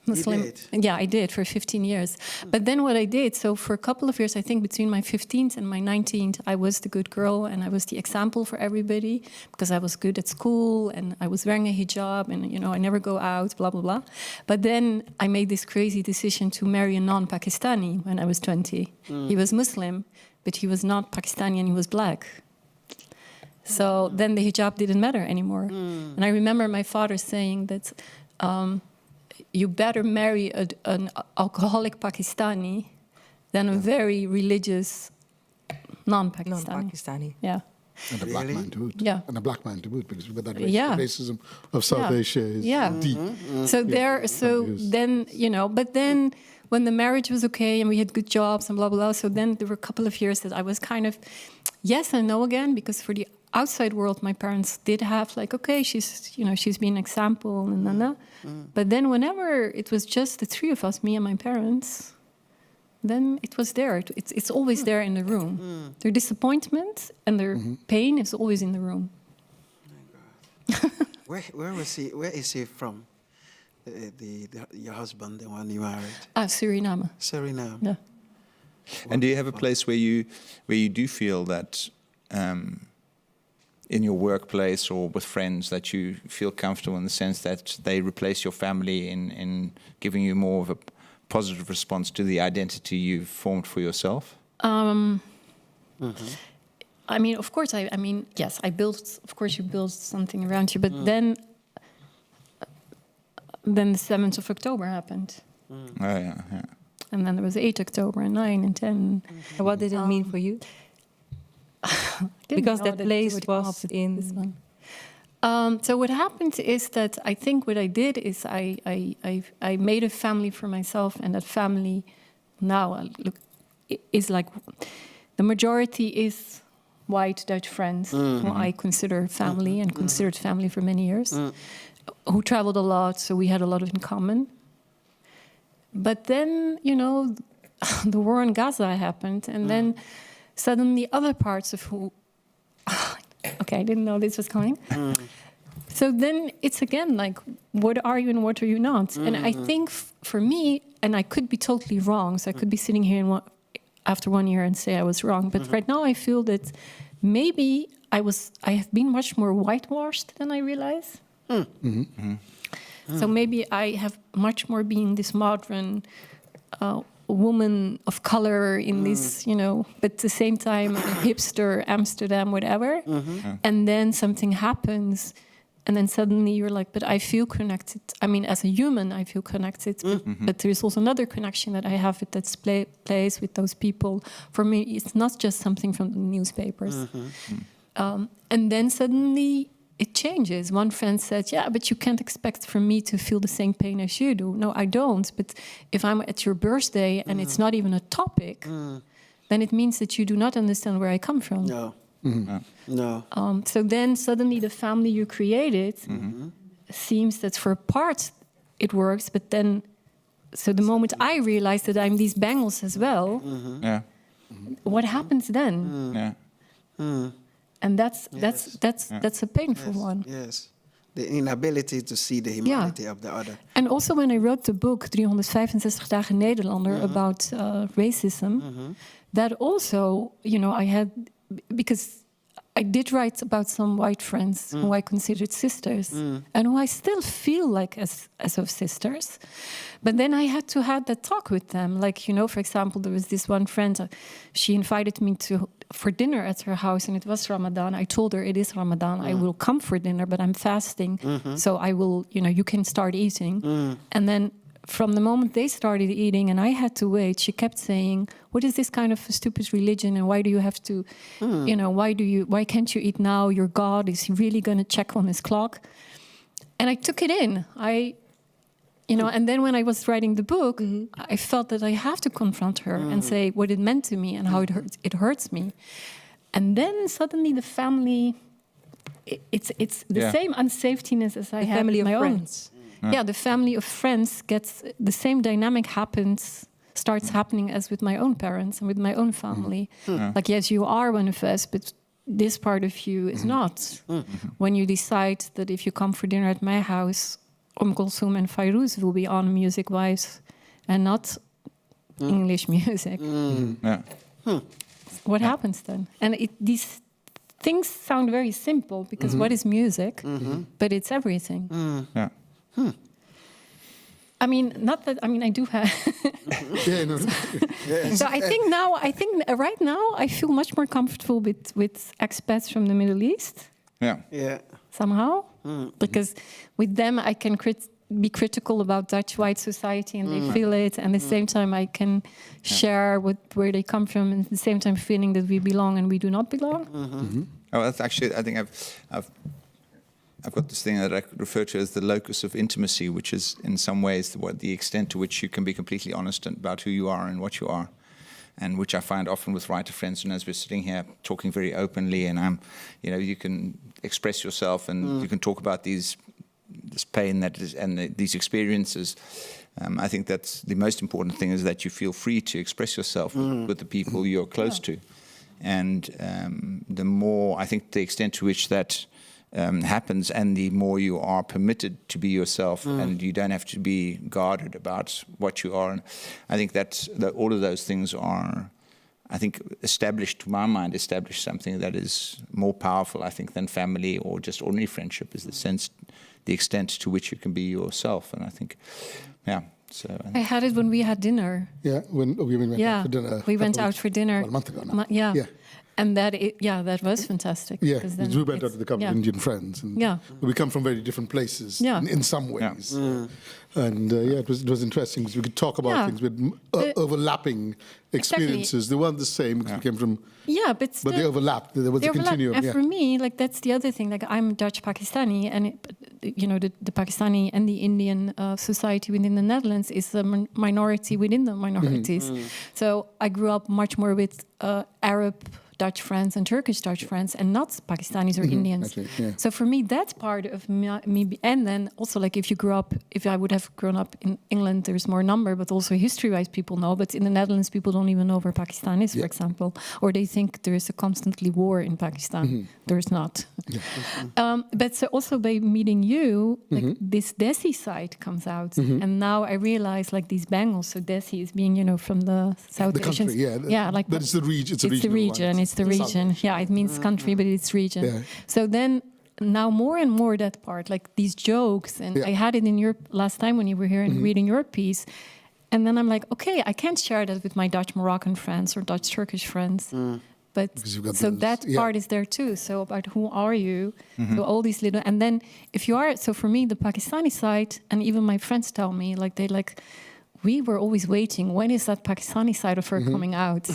Speaker 5: You did?
Speaker 4: Yeah, I did for 15 years. But then what I did, so for a couple of years, I think between my 15th and my 19th, I was the good girl and I was the example for everybody because I was good at school and I was wearing a hijab and, you know, I never go out, blah, blah, blah. But then I made this crazy decision to marry a non-Pakistani when I was 20. He was Muslim, but he was not Pakistani and he was black. So then the hijab didn't matter anymore. And I remember my father saying that you better marry an alcoholic Pakistani than a very religious non-Pakistani.
Speaker 1: Non-Pakistani.
Speaker 4: Yeah.
Speaker 2: And a black man to boot.
Speaker 4: Yeah.
Speaker 2: And a black man to boot, because with that racism of South Asia is deep.
Speaker 4: Then, but then when the marriage was okay and we had good jobs and blah, blah, blah, so then there were a couple of years that I was kind of yes and no again, because for the outside world, my parents did have like, okay, she's been an example, and But then whenever it was just the three of us, me and my parents, then it was there. It's always there in the room. Their disappointment and their pain is always in the room.
Speaker 5: Where is he from? Your husband, the one you married?
Speaker 4: Suriname.
Speaker 5: Suriname.
Speaker 4: Yeah.
Speaker 6: And do you have a place where you do feel that in your workplace or with friends that you feel comfortable in the sense that they replace your family in giving you more of a positive response to the identity you've formed for yourself?
Speaker 4: I mean, of course, yes, I built, of course you build something around you, but then the 7th of October happened.
Speaker 6: Oh, yeah.
Speaker 4: And then there was 8 October and 9 and 10.
Speaker 1: What did it mean for you? Because that place was in
Speaker 4: this one. So what happened is that I think what I did is I made a family for myself, and that family now is like the majority is white Dutch friends who I consider family and considered family for many years, who traveled a lot, so we had a lot in common. But then, the war in Gaza happened, and then suddenly other parts of who... Okay, I didn't know this was coming. So then it's again like, what are you and what are you not? And I think for me, and I could be totally wrong, so I could be sitting here after 1 year and say I was wrong, but right now I feel that maybe I have been much more whitewashed than I realize. So maybe I have much more been this modern woman of color in this, but at the same time, a hipster, Amsterdam, whatever. And then something happens, and then suddenly you're like, but I feel connected. I mean, as a human, I feel connected. But there is also another connection that I have with that place, with those people. For me, it's not just something from the newspapers. And then suddenly it changes. One friend said, yeah, but you can't expect for me to feel the same pain as you do. No, I don't. But if I'm at your birthday and it's not even a topic, then it means that you do not understand where I come from.
Speaker 5: No. No.
Speaker 4: So then suddenly the family you created seems that for parts it works, but then, so the moment I realize that I'm these bangles as well, what happens then? And that's a painful one.
Speaker 5: Yes. The inability to see the humanity of the other.
Speaker 4: And also when I wrote the book 365 Dagen Nederlander about racism, that also, I had, because I did write about some white friends who I considered sisters and who I still feel like as of sisters. But then I had to have that talk with them. Like, for example, there was this one friend, she invited me for dinner at her house, and it was Ramadan. I told her it is Ramadan. I will come for dinner, but I'm fasting. So I will, you can start eating. And then from the moment they started eating and I had to wait, she kept saying, what is this kind of a stupid religion, and why do you have to, why can't you eat now? Your God, is he really going to check on his clock? And I took it in. And then when I was writing the book, I felt that I have to confront her and say what it meant to me and how it hurts me. And then suddenly the family, it's the same unsafetiness as I have in my own. Yeah, the family of friends gets the same dynamic starts happening as with my own parents and with my own family. Like, yes, you are one of us, but this part of you is not. When you decide that if you come for dinner at my house, Kulthum and Fairuz will be on music-wise and not English music. What happens then? And these things sound very simple because what is music? But it's everything. I mean, not that. I mean, I do have. So I think right now I feel much more comfortable with expats from the Middle East.
Speaker 5: Yeah.
Speaker 4: Somehow, because with them I can be critical about Dutch white society, and they feel it, and at the same time I can share where they come from, and at the same time feeling that we belong and we do not belong.
Speaker 6: Oh, that's actually, I think I've got this thing that I refer to as the locus of intimacy, which is in some ways the extent to which you can be completely honest about who you are and what you are, and which I find often with writer friends. And as we're sitting here talking very openly, and you can express yourself, and you can talk about this pain these experiences. I think that's the most important thing, is that you feel free to express yourself with the people you're close to, and the more, I think, the extent to which that happens, and the more you are permitted to be yourself, and you don't have to be guarded about what you are. And I think that all of those things are, I think, to my mind, establish something that is more powerful, I think, than family or just ordinary friendship, is the extent to which you can be yourself. And I think, so
Speaker 4: I had it when we had dinner.
Speaker 2: Yeah, when we went out for dinner.
Speaker 4: We went out for dinner.
Speaker 2: A month ago now.
Speaker 4: Yeah. And that was fantastic.
Speaker 2: Yeah, because we went out with a couple of Indian friends. And we come from very different places in some ways. Yeah. And it was interesting, because we could talk about things with overlapping experiences. Exactly. They weren't the same, because we came from...
Speaker 4: Yeah, but
Speaker 2: they overlapped. There was a continuum.
Speaker 4: And for me, that's the other thing. I'm Dutch Pakistani, and the Pakistani and the Indian society within the Netherlands is a minority within the minorities. So I grew up much more with Arab Dutch friends and Turkish Dutch friends, and not Pakistanis or Indians. So for me, that's part of me. And then also, if I would have grown up in England, there's more number, but also history-wise, people know. But in the Netherlands, people don't even know where Pakistan is, for example, or they think there is a constantly war in Pakistan. There's not. But so also by meeting you, this Desi side comes out, and now I realize these bangles. So Desi is being, from the South Asian.
Speaker 2: But it's the region.
Speaker 4: It's the region. It's the region. Yeah, it means country, but it's region. Yeah. So then now more and more that part, these jokes, and I had it in your last time when you were here and reading your piece. And then I'm like, okay, I can't share that with my Dutch Moroccan friends or Dutch Turkish friends. But so that part is there too. So about who are you? So all these little, and then if you are, so for me, the Pakistani side, and even my friends tell me, we were always waiting, when is that Pakistani side of her coming out?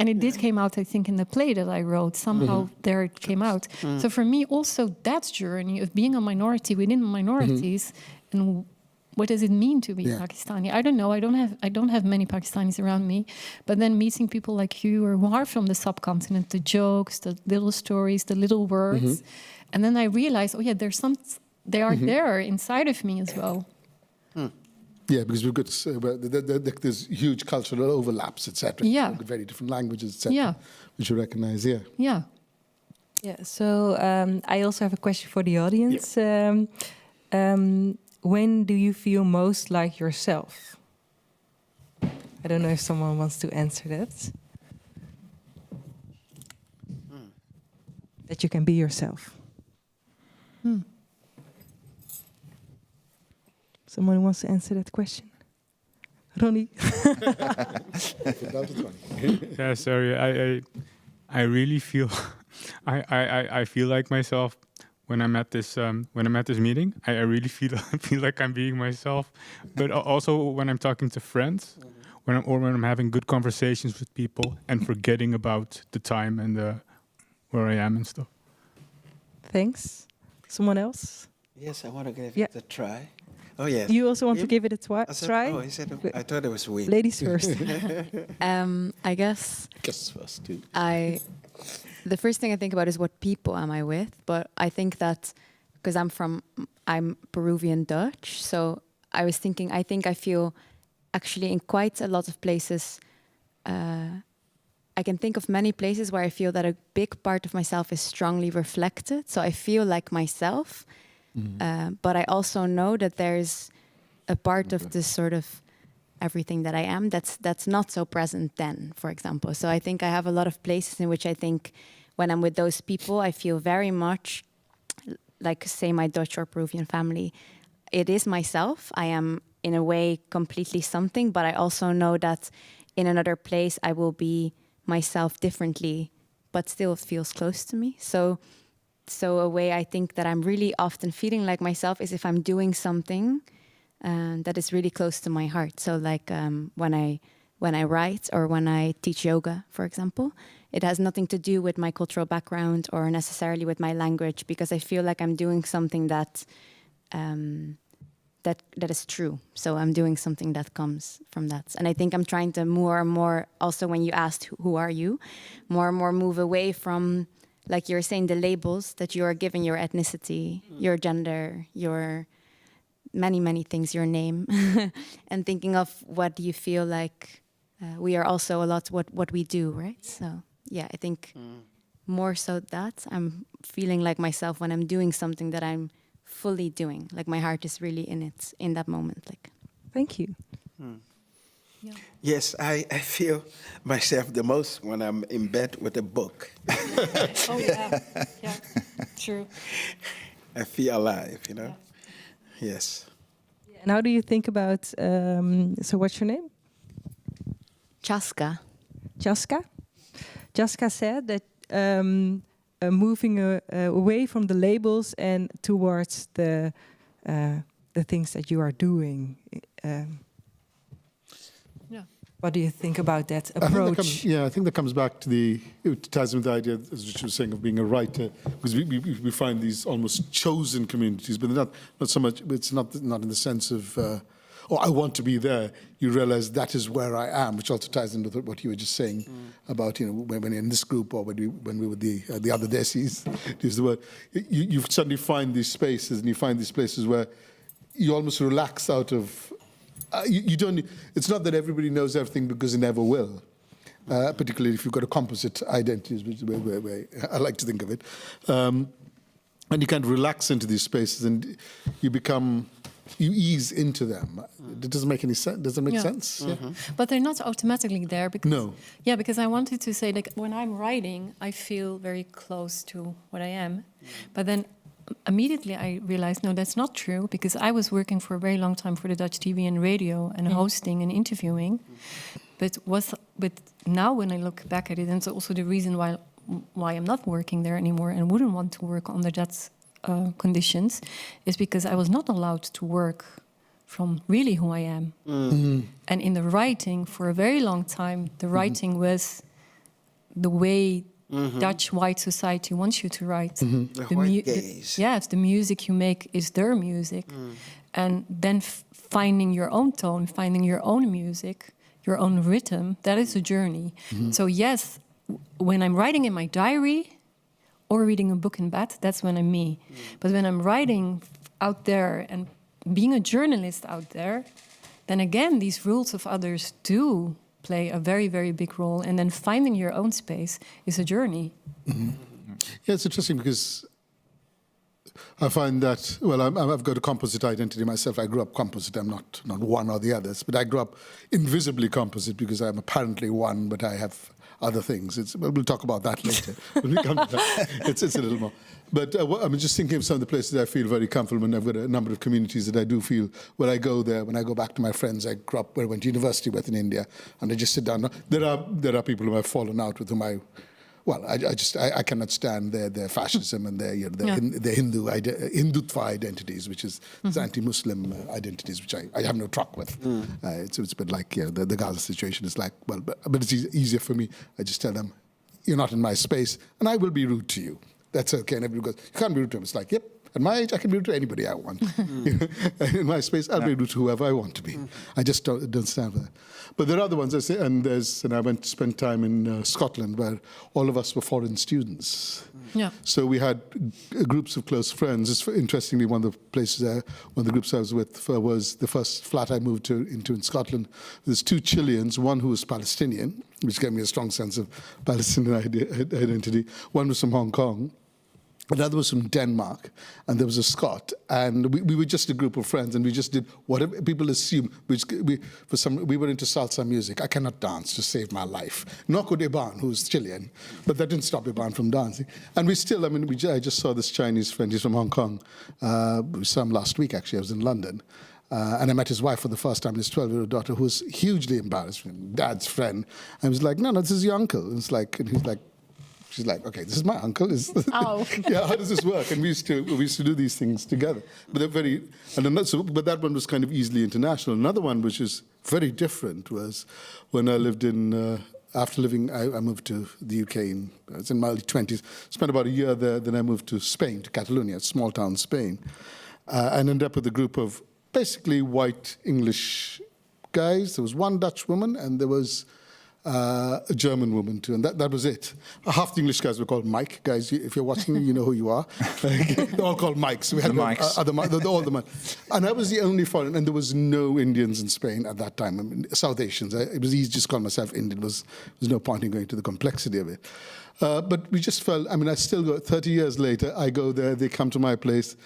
Speaker 4: And it did came out, I think, in the play that I wrote. Somehow there it came out. So for me also, that journey of being a minority within minorities, and what does it mean to be Pakistani? I don't know. I don't have many Pakistanis around me. But then meeting people like you, or who are from the subcontinent, the jokes, the little stories, the little words. And then I realized, they are there inside of me as well.
Speaker 2: Yeah, because we've got there's huge cultural overlaps, etc.
Speaker 4: Yeah,
Speaker 2: we've got very different languages, etc. Which you recognize. Yeah.
Speaker 1: So I also have a question for the audience. When do you feel most like yourself? I don't know if someone wants to answer that. That you can be yourself. Someone wants to answer that question? Ronnie?
Speaker 7: Yeah, sorry. I really feel I feel like myself when I'm at this meeting. I really feel like I'm being myself. But also when I'm talking to friends, when I'm having good conversations with people and forgetting about the time and where I am and stuff.
Speaker 1: Thanks. Someone else?
Speaker 5: Yes, I want to give it a try. Oh, yes.
Speaker 1: You also want to give it a try?
Speaker 5: Oh, he said, I thought it was weird.
Speaker 1: Ladies first.
Speaker 8: I guess.
Speaker 2: Guess first, too.
Speaker 8: The first thing I think about is what people am I with? But I think that because I'm Peruvian Dutch, so I was thinking, I think I feel actually in quite a lot of places. I can think of many places where I feel that a big part of myself is strongly reflected. So I feel like myself. But I also know that there's a part of this sort of everything that I am that's not so present then, for example. So I think I have a lot of places in which I think when I'm with those people, I feel very much like, say, my Dutch or Peruvian family. It is myself. I am, in a way, completely something, but I also know that in another place I will be myself differently, but still it feels close to me. So a way I think that I'm really often feeling like myself is if I'm doing something that is really close to my heart. So like when I when I write or when I teach yoga, for example. It has nothing to do with my cultural background or necessarily with my language, because I feel like I'm doing something that that is true. So I'm doing something that comes from that. And I think I'm trying to more and more, also when you asked who are you, more and more move away from, like you're saying, the labels that you are giving your ethnicity, your gender, your many things, your name, and thinking of what you feel like we are also a lot what we do, right? So yeah, I think more so that I'm feeling like myself when I'm doing something that I'm fully doing, like my heart is really in it in that moment. Like,
Speaker 1: Thank you.
Speaker 4: Yeah.
Speaker 5: Yes, I feel myself the most when I'm in bed with a book.
Speaker 4: Oh yeah, yeah, true.
Speaker 5: I feel alive, you know? Yes.
Speaker 1: And how do you think about, so what's your name?
Speaker 8: Chaska.
Speaker 1: Jaska? Jaska said that moving away from the labels and towards the things that you are doing.
Speaker 4: Yeah.
Speaker 1: What do you think about that
Speaker 2: I think
Speaker 1: approach?
Speaker 2: I think that comes back to it ties in with the idea, as you were saying, of being a writer, because we find these almost chosen communities, but they're not so much. It's not in the sense of, I want to be there. You realize that is where I am, which also ties in with what you were just saying about, when you're in this group or when we were the other Desis, to use the word, you suddenly find these spaces, and you find these places where you almost relax out of. You don't. It's not that everybody knows everything, because they never will. Particularly if you've got a composite identity, which is where I like to think of it, and you can relax into these spaces, and you ease into them. It doesn't make any sense. Does it make sense? Yeah.
Speaker 4: But they're not automatically there because
Speaker 2: No.
Speaker 4: Yeah, because I wanted to say, like, when I'm writing, I feel very close to what I am, but then immediately I realized, no, that's not true, because I was working for a very long time for the Dutch TV and radio and hosting and interviewing. But now when I look back at it, and it's also the reason why I'm not working there anymore and wouldn't want to work under that conditions, is because I was not allowed to work from really who I am. And in the writing, for a very long time, the writing was the way Dutch white society wants you to write.
Speaker 5: The white gaze.
Speaker 4: Yes, the music you make is their music. And then finding your own tone, finding your own music, your own rhythm, that is a journey. So yes, when I'm writing in my diary or reading a book in bed, that's when I'm me. But when I'm writing out there and being a journalist out there, then again, these rules of others do play a very, very big role. And then finding your own space is a journey.
Speaker 2: Yeah, it's interesting because I find that, well, I've got a composite identity myself. I grew up composite. I'm not one or the others, but I grew up invisibly composite because I'm apparently one, but I have other things. We'll talk about that later. When we come to that, it's a little more. But I'm just thinking of some of the places I feel very comfortable, and I've got a number of communities that I do feel, when I go there, when I go back to my friends I grew up, where I went to university with in India, and I just sit down. There are people who I've fallen out with, whom I cannot stand their fascism and their Hindutva identities, which is anti-Muslim identities, which I have no truck with. It's a bit like the Gaza situation is like, well, but it's easier for me. I just tell them, you're not in my space, and I will be rude to you. That's okay. And everybody goes, you can't be rude to him. It's like, yep. At my age, I can be rude to anybody I want. In my space, I'll be rude to whoever I want to be. I just don't stand for that. But there are other ones, I say, and I went to spend time in Scotland, where all of us were foreign students.
Speaker 4: Yeah.
Speaker 2: So we had groups of close friends. It's interestingly, one of the groups I was with was the first flat I moved into in Scotland. There's two Chileans, one who was Palestinian, which gave me a strong sense of Palestinian identity. One was from Hong Kong. Another was from Denmark, and there was a Scot, and we were just a group of friends, and we just did whatever people assume. We were into salsa music. I cannot dance to save my life. Nor could Iban, who's Chilean, but that didn't stop Iban from dancing. And I just saw this Chinese friend. He's from Hong Kong. We saw him last week, actually. I was in London. And I met his wife for the first time, his 12-year-old daughter, who was hugely embarrassed. Dad's friend. I was like, no, this is your uncle. And he's like, She's like, okay, this is my uncle.
Speaker 4: Oh.
Speaker 2: Yeah, how does this work? And we used to do these things together. But they're but that one was kind of easily international. Another one which is very different was when I lived in. After living, I moved to the UK. I was in my early 20s. Spent about a year there. Then I moved to Spain, to Catalonia, small town Spain, and ended up with a group of basically white English guys. There was one Dutch woman, and there was a German woman too, and that was it. Half the English guys were called Mike. Guys, if you're watching, you know who you are. They're all called Mikes. We had
Speaker 6: The Mikes.
Speaker 2: all the Mikes. And I was the only foreign, and there was no Indians in Spain at that time. I mean, South Asians. It was easy to just call myself Indian. There was no point in going to the complexity of it. But we just felt, I mean, I still go, 30 years later, I go there, they come to my place,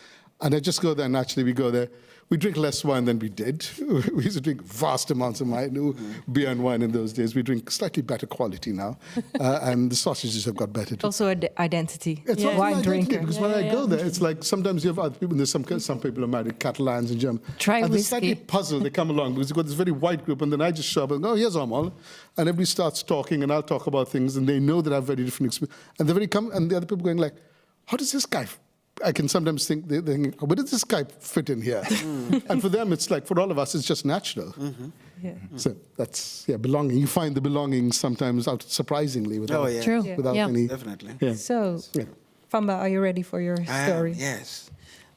Speaker 2: and I just go there, naturally we go there. We drink less wine than we did. We used to drink vast amounts of wine, beer and wine in those days. We drink slightly better quality now, and the sausages have got better too.
Speaker 1: Also an identity.
Speaker 2: It's also
Speaker 1: Wine
Speaker 2: an identity,
Speaker 1: drinker.
Speaker 2: because when I go there, it's like sometimes you have other people. There's some people are married, Catalans and German.
Speaker 4: Try
Speaker 2: and they're
Speaker 4: whiskey.
Speaker 2: slightly puzzled. They come along because you've got this very white group, and then I just show up and go, "Oh, here's Amal," and everybody starts talking, and I'll talk about things, and they know that I have very different experience, and and the other people going like, "How does this guy?" I can sometimes think, they're thinking, where does this guy fit in here? And for them, it's like, for all of us, it's just natural.
Speaker 1: Yeah.
Speaker 2: So that's, belonging. You find the belonging sometimes out surprisingly without,
Speaker 4: True.
Speaker 2: without
Speaker 4: Yeah.
Speaker 2: any...
Speaker 5: Definitely.
Speaker 2: Yeah.
Speaker 1: So,
Speaker 2: Yeah.
Speaker 1: Vamba, are you ready for your story?
Speaker 5: Yes.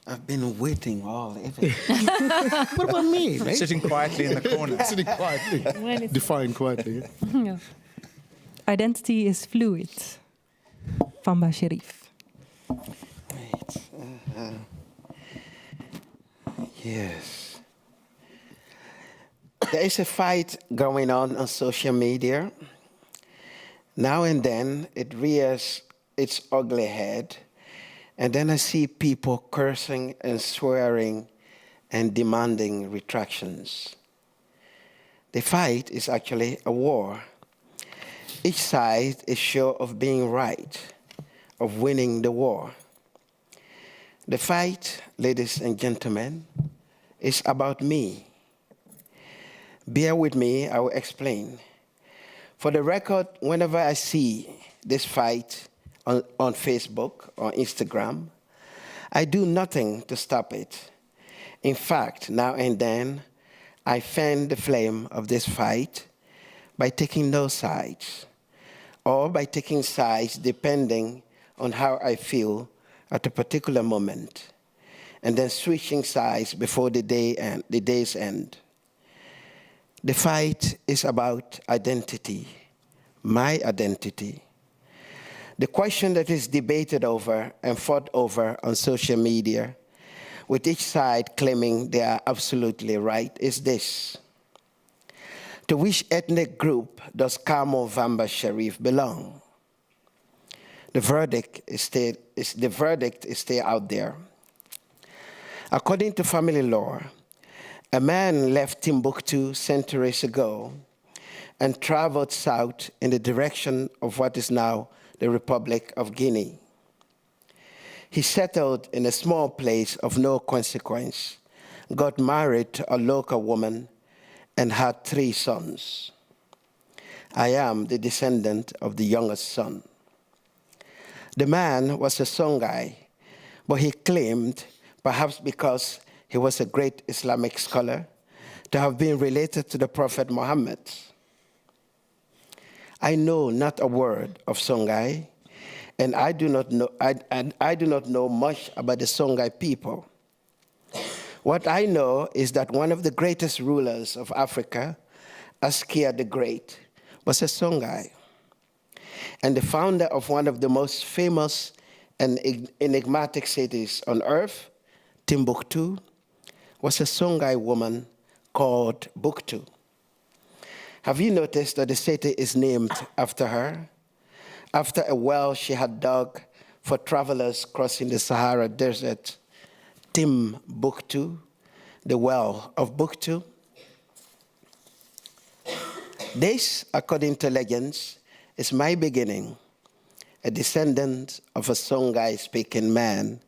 Speaker 5: I've been waiting all evening.
Speaker 2: What about me, right?
Speaker 6: Sitting quietly in the corner.
Speaker 2: Sitting quietly, defying quietly.
Speaker 4: Yeah.
Speaker 1: Identity is fluid. Vamba Sharif.
Speaker 5: Yes. There is a fight going on social media. Now and then it rears its ugly head, and then I see people cursing and swearing and demanding retractions. The fight is actually a war. Each side is sure of being right, of winning the war. The fight, ladies and gentlemen, is about me. Bear with me, I will explain. For the record, whenever I see this fight on Facebook or Instagram, I do nothing to stop it. In fact, now and then, I fan the flame of this fight by taking no sides, or by taking sides depending on how I feel at a particular moment, and then switching sides before the day's end. The fight is about identity, my identity. The question that is debated over and fought over on social media, with each side claiming they are absolutely right, is this: to which ethnic group does Kamo Vamba Sharif belong? The verdict is still out there. According to family law, a man left Timbuktu centuries ago and traveled south in the direction of what is now the Republic of Guinea. He settled in a small place of no consequence, got married to a local woman, and had 3 sons. I am the descendant of the youngest son. The man was a Songhai, but he claimed, perhaps because he was a great Islamic scholar, to have been related to the Prophet Muhammad. I know not a word of Songhai, and I do not know much about the Songhai people. What I know is that one of the greatest rulers of Africa, Askia the Great, was a Songhai, and the founder of one of the most famous and enigmatic cities on earth, Timbuktu, was a Songhai woman called Buktu. Have you noticed that the city is named after her? After a well she had dug for travelers crossing the Sahara Desert, Timbuktu, the well of Buktu. This, according to legends, is my beginning, a descendant of a Songhai-speaking man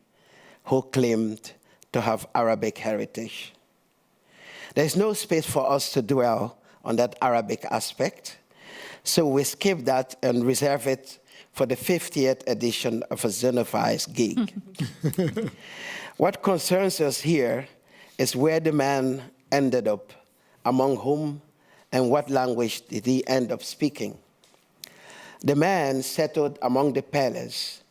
Speaker 5: who claimed to have Arabic heritage. There's no space for us to dwell on that Arabic aspect, so we skip that and reserve it for the 50th edition of a Xenophiles gig. What concerns us here is where the man ended up, among whom and what language did he end up speaking. The man settled among the Peles,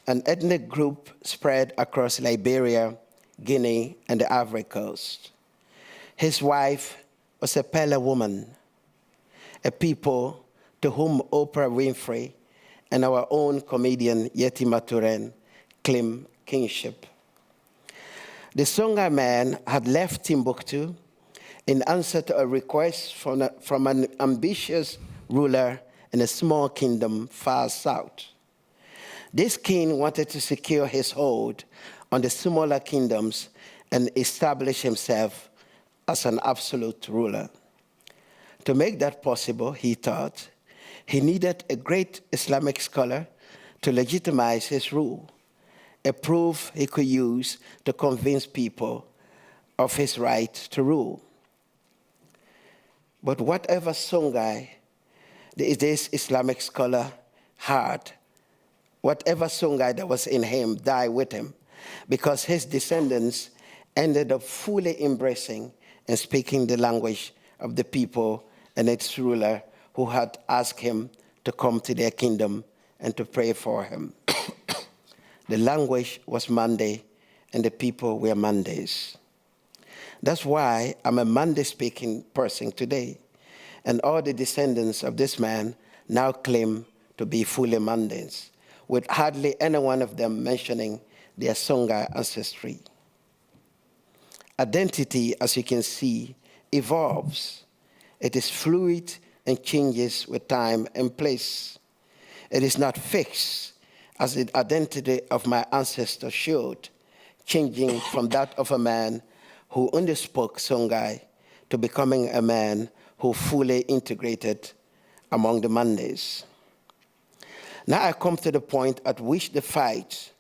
Speaker 5: an ethnic group spread across Liberia, Guinea, and the Ivory Coast. His wife was a Pele woman, a people to whom Oprah Winfrey and our own comedian Yeti Maturen claim kinship. The Songhai man had left Timbuktu in answer to a request from an ambitious ruler in a small kingdom far south. This king wanted to secure his hold on the smaller kingdoms and establish himself as an absolute ruler. To make that possible, he thought, he needed a great Islamic scholar to legitimize his rule, a proof he could use to convince people of his right to rule. But whatever Songhai this Islamic scholar had, whatever Songhai that was in him died with him, because his descendants ended up fully embracing and speaking the language of the people and its ruler who had asked him to come to their kingdom and to pray for him. The language was Mande, and the people were Mandes. That's why I'm a Mande-speaking person today, and all the descendants of this man now claim to be fully Mandes, with hardly any one of them mentioning their Songhai ancestry. Identity, as you can see, evolves. It is fluid and changes with time and place. It is not fixed, as the identity of my ancestors showed, changing from that of a man who only spoke Songhai to becoming a man who fully integrated among the Mandes. Now I come to the point at which the fight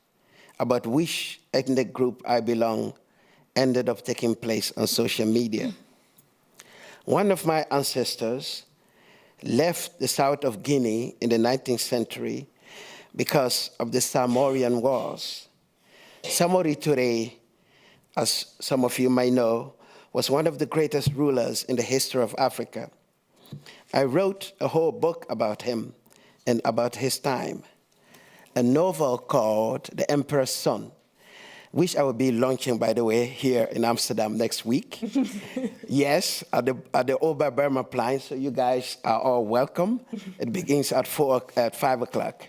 Speaker 5: about which ethnic group I belong ended up taking place on social media. One of my ancestors left the south of Guinea in the 19th century because of the Samorian Wars. Samori Touré, as some of you might know, was one of the greatest rulers in the history of Africa. I wrote a whole book about him and about his time, a novel called The Emperor's Son, which I will be launching, by the way, here in Amsterdam next week. Yes, at the Oberbermerplein, so you guys are all welcome. It begins at 5 o'clock.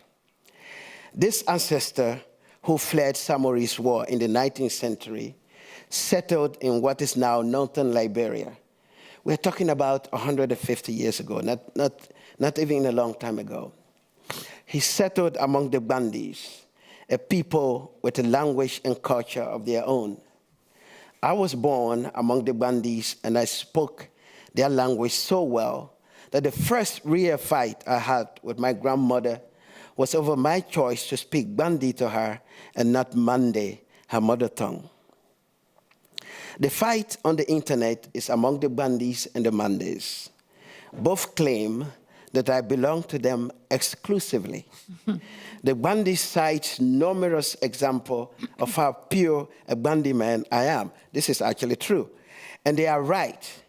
Speaker 5: This ancestor who fled Samori's war in the 19th century settled in what is now northern Liberia. We're talking about 150 years ago, not even a long time ago. He settled among the Bandis, a people with a language and culture of their own. I was born among the Bandis, and I spoke their language so well that the first real fight I had with my grandmother was over my choice to speak Bandi to her and not Mande, her mother tongue. The fight on the internet is among the Bandis and the Mandes. Both claim that I belong to them exclusively. The Bandi cites numerous examples of how pure a Bandi man I am. This is actually true. And they are right.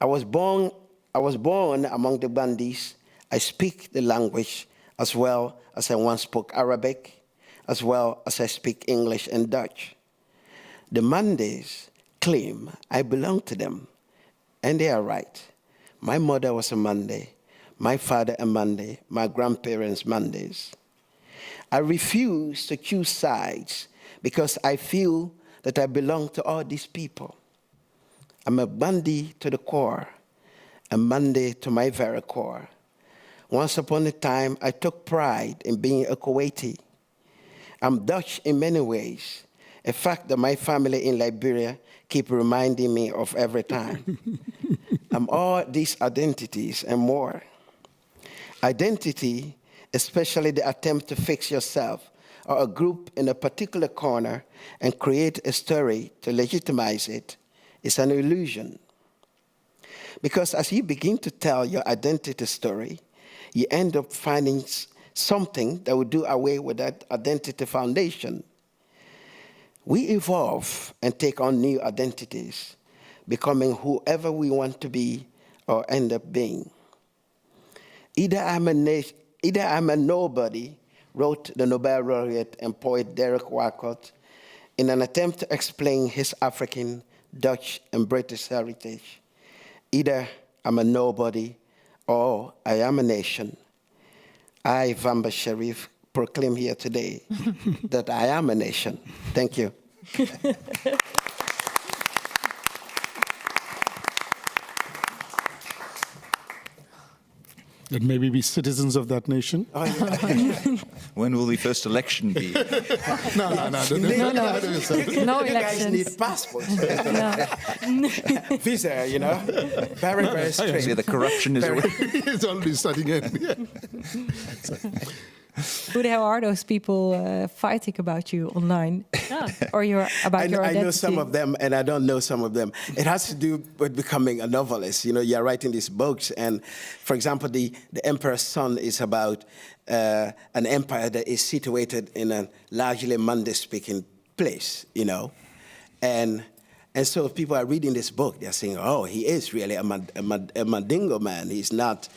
Speaker 5: I was born among the Bandis. I speak the language as well as I once spoke Arabic, as well as I speak English and Dutch. The Mandes claim I belong to them, and they are right. My mother was a Mande, my father a Mande, my grandparents Mandes. I refuse to choose sides because I feel that I belong to all these people. I'm a Bandi to the core, a Mande to my very core. Once upon a time, I took pride in being a Kuwaiti. I'm Dutch in many ways, a fact that my family in Liberia keep reminding me of every time. I'm all these identities and more. Identity, especially the attempt to fix yourself or a group in a particular corner and create a story to legitimize it, is an illusion. Because as you begin to tell your identity story, you end up finding something that would do away with that identity foundation. We evolve and take on new identities, becoming whoever we want to be or end up being. Either I'm a nobody, wrote the Nobel laureate and poet Derek Walcott in an attempt to explain his African, Dutch, and British heritage. Either I'm a nobody or I am a nation. I, Vamba Sharif, proclaim here today that I am a nation. Thank you.
Speaker 2: And maybe be citizens of that nation.
Speaker 5: Oh, yeah.
Speaker 6: When will the first election be?
Speaker 2: No.
Speaker 4: No
Speaker 5: You guys
Speaker 4: elections.
Speaker 5: need passports.
Speaker 4: No.
Speaker 5: Visa, you know. Very, very
Speaker 6: See,
Speaker 5: strict.
Speaker 6: the corruption is already...
Speaker 2: It's already starting in.
Speaker 1: But how are those people fighting about you online? Or about your identity?
Speaker 5: I know some of them, and I don't know some of them. It has to do with becoming a novelist. You know, you're writing these books, and for example, the Emperor's Son is about an empire that is situated in a largely Mande-speaking place, you know. And so if people are reading this book, they're saying, oh, he is really a Mandingo man. He's not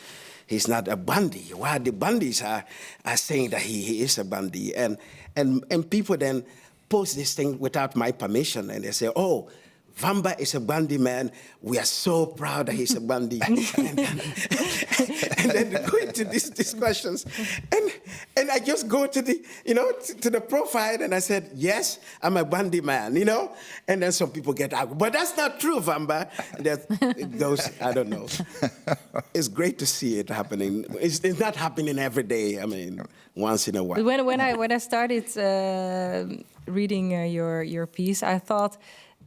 Speaker 5: a Bandi. Why the Bandis are saying that he is a Bandi. And people then post this thing without my permission, and they say, oh, Vamba is a Bandi man. We are so proud that he's a Bandi. and then they go into these discussions. And I just go to the, to the profile, and I said, yes, I'm a Bandi man, And then some people get out. But that's not true, Vamba. It goes, I don't know. It's great to see it happening. It's not happening every day. I mean, once in a while.
Speaker 1: But when I started reading your piece, I thought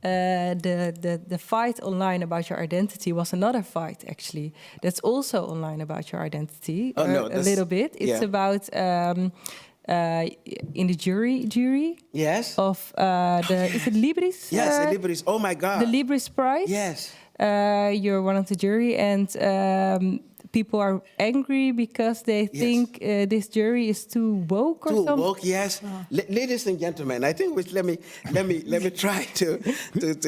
Speaker 1: the fight online about your identity was another fight, actually. That's also online about your identity,
Speaker 5: a
Speaker 1: little bit. It's about in the jury.
Speaker 5: Yes.
Speaker 1: Of is it Libris?
Speaker 5: Yes, the Libris. Oh my God.
Speaker 1: The Libris Prize.
Speaker 5: Yes.
Speaker 1: You're one of the jury, and people are angry because they think this jury is too woke or something.
Speaker 5: Too woke, yes. Ladies and gentlemen, I think let me try to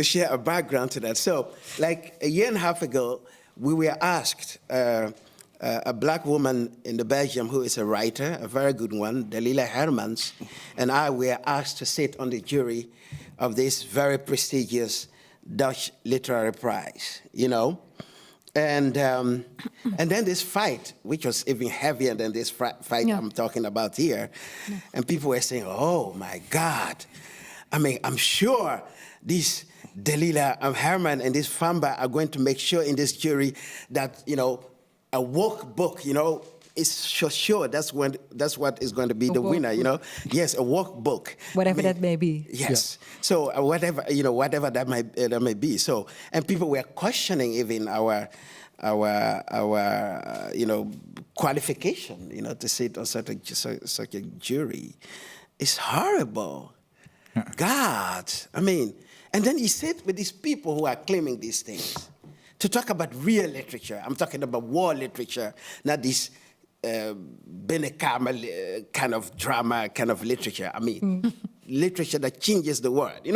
Speaker 5: share a background to that. So, like a year and a half ago, we were asked, a black woman in the Belgium who is a writer, a very good one, Dalila Hermans, and I were asked to sit on the jury of this very prestigious Dutch literary prize, And then this fight, which was even heavier than this fight I'm talking about here, and people were saying, oh my God, I mean, I'm sure these Dalila Herman and this Vamba are going to make sure in this jury that, a woke book, is sure that's what is going to be the winner, Yes, a woke book.
Speaker 1: Whatever that may be.
Speaker 5: Yes. Yeah. So whatever that may be. So, and people were questioning even our qualification, to sit on such a jury. It's horrible. Yeah. God, I mean, and then you sit with these people who are claiming these things to talk about real literature. I'm talking about war literature, not this Benekama kind of drama, kind of literature. I mean, literature that changes the world,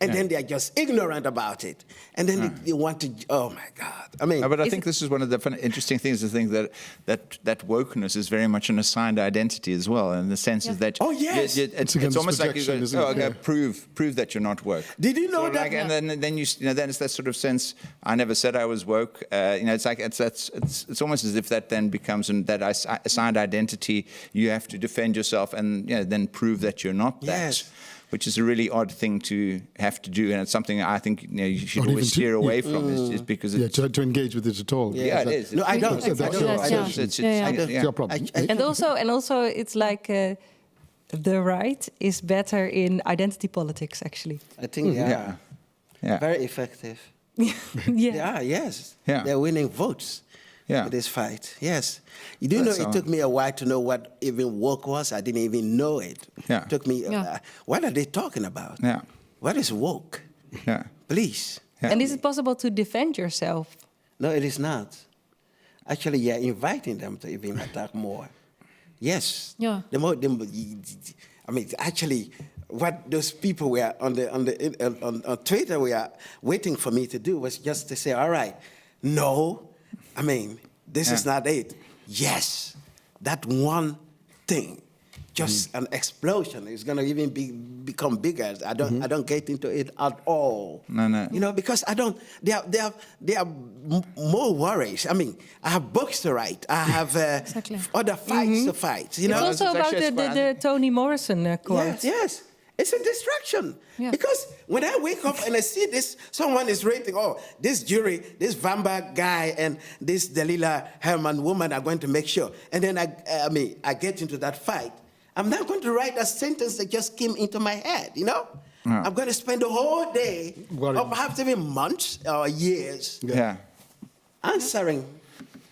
Speaker 5: And then they're just ignorant about it. And then they want to, oh my God. I mean.
Speaker 6: But I think this is one of the interesting things, to think that wokeness is very much an assigned identity as well, in the sense is that.
Speaker 5: Oh, yes.
Speaker 6: It's almost like you go, prove that you're not woke.
Speaker 5: Did you know that?
Speaker 6: And then then it's that sort of sense, I never said I was woke. It's like, it's almost as if that then becomes that assigned identity. You have to defend yourself and then prove that you're not that.
Speaker 5: Yes.
Speaker 6: Which is a really odd thing to have to do, and it's something I think you should always steer away from, is because
Speaker 2: to engage with it at all.
Speaker 6: Yeah, it is.
Speaker 5: No, I don't.
Speaker 6: It's
Speaker 2: your problem.
Speaker 1: And also, it's like the right is better in identity politics, actually.
Speaker 5: I think very effective. Yes.
Speaker 6: Yeah.
Speaker 5: They're winning votes. In this fight, yes. You do know it took me a while to know what even woke was. I didn't even know it.
Speaker 6: Yeah.
Speaker 5: It took me, what are they talking about?
Speaker 6: Yeah.
Speaker 5: What is woke?
Speaker 6: Yeah.
Speaker 5: Please.
Speaker 1: Yeah. And is it possible to defend yourself?
Speaker 5: No, it is not. Actually, you're inviting them to even attack more. Yes.
Speaker 4: Yeah.
Speaker 5: I mean, actually, what those people were on Twitter were waiting for me to do was just to say, all right, no, I mean, this is not it. Yes, that one thing, just an explosion is going to even become bigger. I don't get into it at all.
Speaker 6: No.
Speaker 5: You know, because I don't. They are more worries. I mean, I have books to write. I have other fights to fight. You know,
Speaker 1: It's also about the Toni Morrison quote.
Speaker 5: Yes. It's a distraction.
Speaker 4: Yeah.
Speaker 5: Because when I wake up and I see this, someone is rating, this jury, this Vamba guy and this Delilah Herman woman are going to make sure. And then I get into that fight. I'm not going to write a sentence that just came into my head, you know? Yeah. I'm going to spend the whole day, or perhaps even months or years, answering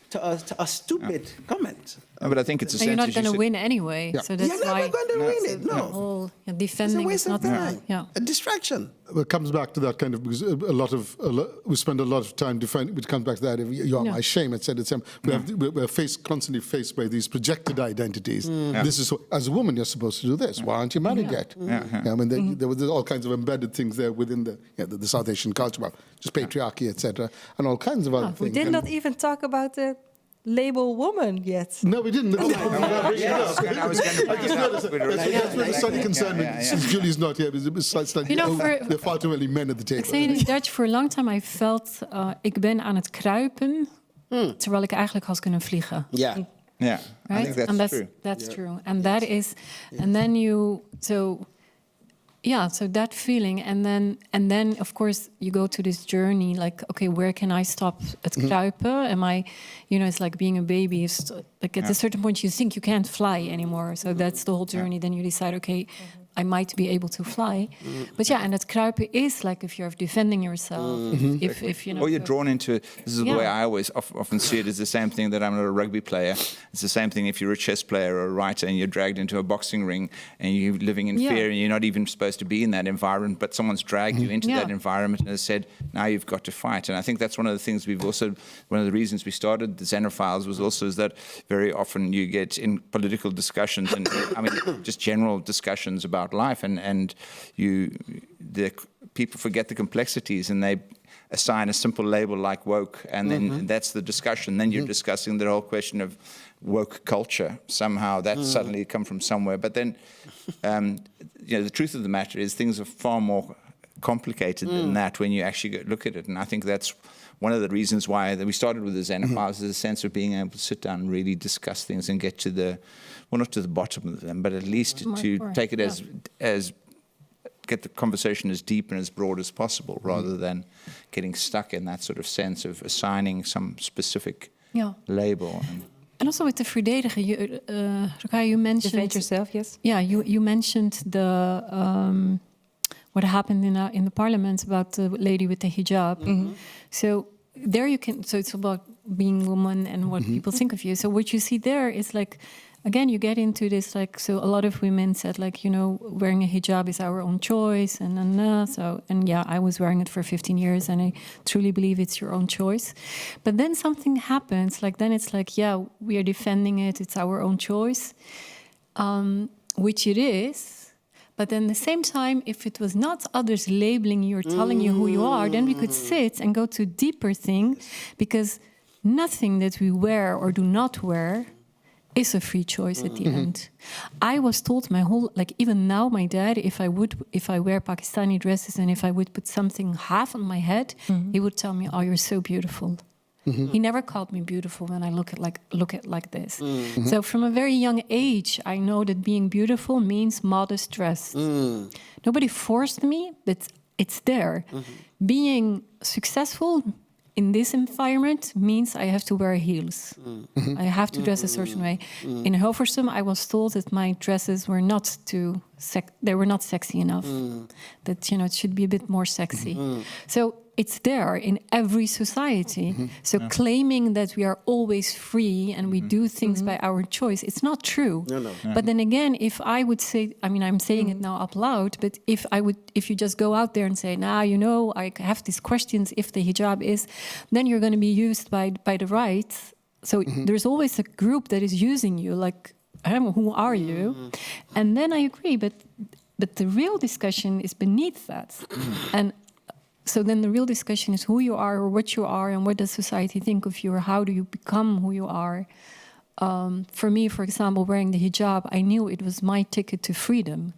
Speaker 5: to a stupid comment.
Speaker 6: But I think it's a sense.
Speaker 4: You're not going to win anyway, so that's
Speaker 5: You're
Speaker 4: why.
Speaker 5: never going to win it. No,
Speaker 4: defending is not
Speaker 5: a distraction.
Speaker 2: It comes back to that kind of, because we spend a lot of time defining. It comes back to that. You are my shame, etc. We're constantly faced by these projected identities. This is as a woman you're supposed to do this. Why aren't you married yet? I mean, there were all kinds of embedded things there within the South Asian culture, about just patriarchy, etc., and all kinds of other things.
Speaker 1: We did not even talk about the label woman yet.
Speaker 2: No, we didn't.
Speaker 6: I was going to bring it up.
Speaker 2: That's been a slightly concern since Julie's not here. It's slightly, there are far too many men at the table.
Speaker 4: Ik zei in Dutch, for a long time I felt, ik ben aan het kruipen, terwijl ik eigenlijk had kunnen vliegen.
Speaker 5: Yeah.
Speaker 6: Yeah,
Speaker 4: right?
Speaker 6: I think that's true.
Speaker 4: That's true. And that is, and then so that feeling, and then of course you go to this journey, like, okay, where can I stop at kruipen? Am I, it's like being a baby. Like at a certain point you think you can't fly anymore. So that's the whole journey. Then you decide, okay, I might be able to fly. But and that kruipen is like if you're defending yourself, if you know.
Speaker 6: Or you're drawn into, this is the way I always often see it, it's the same thing that I'm not a rugby player. It's the same thing if you're a chess player or a writer and you're dragged into a boxing ring and you're living in fear and you're not even supposed to be in that environment, but someone's dragged you into that environment and has said, now you've got to fight. And I think that's one of the things one of the reasons we started the Xenophiles was also is that very often you get in political discussions and I mean just general discussions about life and the people forget the complexities and they assign a simple label like woke and then that's the discussion. Then you're discussing the whole question of woke culture. Somehow that suddenly come from somewhere. But then the truth of the matter is things are far more complicated than that when you actually look at it. And I think that's one of the reasons why we started with the Xenophiles is a sense of being able to sit down and really discuss things and get to not to the bottom of them, but at least to take it as get the conversation as deep and as broad as possible, rather than getting stuck in that sort of sense of assigning some specific label.
Speaker 4: And also with the verdedigen, you mentioned...
Speaker 1: Defend yourself, yes.
Speaker 4: Yeah, you mentioned the... what happened in the parliament about the lady with the hijab. So there you can... So it's about being woman and what people think of you. So what you see there is like... Again, you get into this, like, so a lot of women said, like, wearing a hijab is our own choice, and I was wearing it for 15 years, and I truly believe it's your own choice. But then something happens, like, then it's like, we are defending it, it's our own choice, which it is. But then at the same time, if it was not others labeling you or telling you who you are, then we could sit and go to deeper things, because nothing that we wear or do not wear is a free choice at the end. I was told my whole, like even now, my dad, if I wear Pakistani dresses and if I would put something half on my head, he would tell me, "Oh, you're so beautiful." He never called me beautiful when I look at like this. So from a very young age, I know that being beautiful means modest dress. Nobody forced me, but it's there. Being successful in this environment means I have to wear heels. I have to dress a certain way. In Hilversum, I was told that my dresses were not they were not sexy enough. That it should be a bit more sexy. So it's there in every society. So claiming that we are always free and we do things by our choice, it's not true. No. But then again, if I would say, I mean, I'm saying it now up loud, but if you just go out there and say, I have these questions if the hijab is, then you're going to be used by the right. So there's always a group that is using you, like who are you? And then I agree, but the real discussion is beneath that. And so then the real discussion is who you are or what you are and what does society think of you or how do you become who you are. For me, for example, wearing the hijab, I knew it was my ticket to freedom.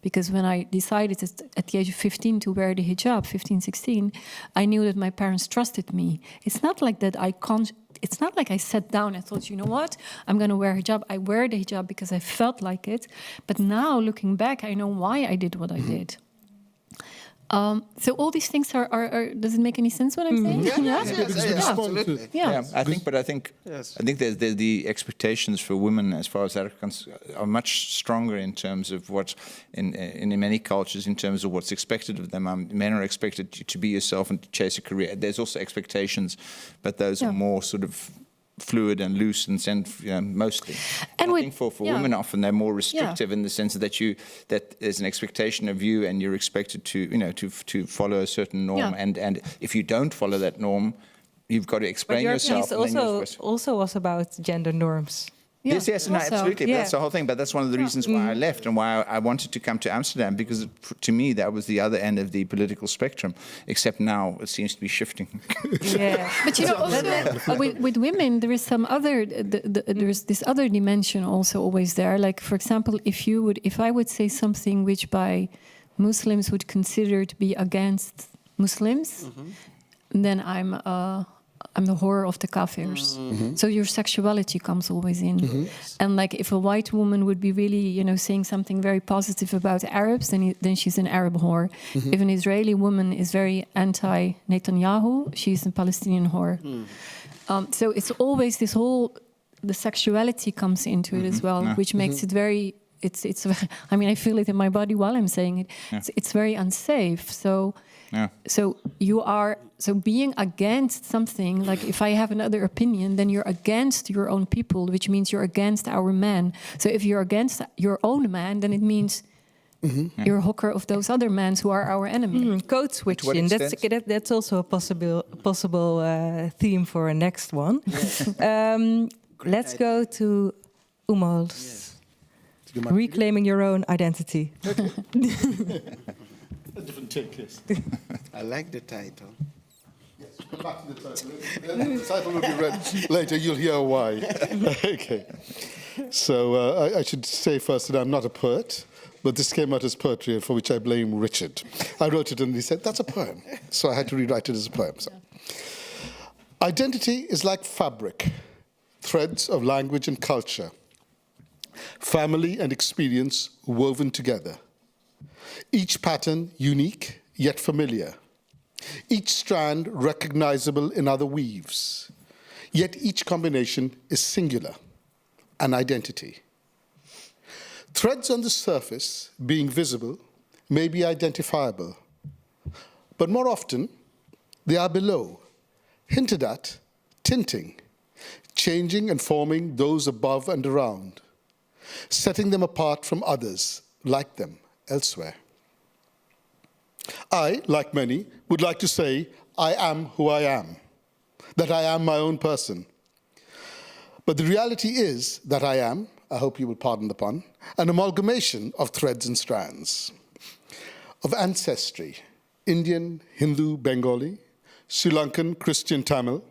Speaker 4: Because when I decided at the age of 15 to wear the hijab, 15, 16, I knew that my parents trusted me. It's not like that it's not like I sat down and thought, you know what, I'm going to wear hijab. I wear the hijab because I felt like it. But now, looking back, I know why I did what I did. So all these things are does it make any sense what I'm saying?
Speaker 5: Absolutely.
Speaker 6: I think there's the expectations for women as far as that are much stronger in terms of what in many cultures in terms of what's expected of them. Men are expected to be yourself and to chase a career. There's also expectations, but those are more sort of fluid and loose and mostly. And I think for women often they're more restrictive in the sense that there's an expectation of you and you're expected to follow a certain norm and if you don't follow that norm, you've got to explain yourself.
Speaker 1: But your piece also was about gender norms.
Speaker 6: Yes, no, absolutely. But that's the whole thing. But that's one of the reasons why I left and why I wanted to come to Amsterdam, because to me that was the other end of the political spectrum. Except now it seems to be shifting.
Speaker 4: But also with women, there is some other. There's this other dimension also always there. Like for example, if I would say something which by Muslims would consider to be against Muslims, then I'm the horror of the kafirs. So your sexuality comes always in. And like if a white woman would be really, saying something very positive about Arabs, then she's an Arab whore. If an Israeli woman is very anti-Netanyahu, she's a Palestinian whore. So it's always the sexuality comes into it as well, which makes it very, I feel it in my body while I'm saying it. It's very unsafe. So being against something, like if I have another opinion, then you're against your own people, which means you're against our men. So if you're against your own man, then it means you're a hooker of those other men who are our enemy.
Speaker 1: Code switching, that's also a possible theme for a next one. Let's go to Amal. Reclaiming your own identity.
Speaker 2: A different take, yes.
Speaker 5: I like the title.
Speaker 2: Yes, come back to the title. The title will be read later. You'll hear why. Okay. So I should say first that I'm not a poet, but this came out as poetry, for which I blame Richard. I wrote it and he said, that's a poem. So I had to rewrite it as a poem. So. Identity is like fabric, threads of language and culture, family and experience woven together. Each pattern unique yet familiar. Each strand recognizable in other weaves. Yet each combination is singular, an identity. Threads on the surface, being visible, may be identifiable. But more often, they are below, hinted at, tinting, changing and forming those above and around, setting them apart from others like them elsewhere. I, like many, would like to say I am who I am, that I am my own person. But the reality is that I am, I hope you will pardon the pun, an amalgamation of threads and strands, of ancestry, Indian, Hindu, Bengali, Sri Lankan, Christian, Tamil,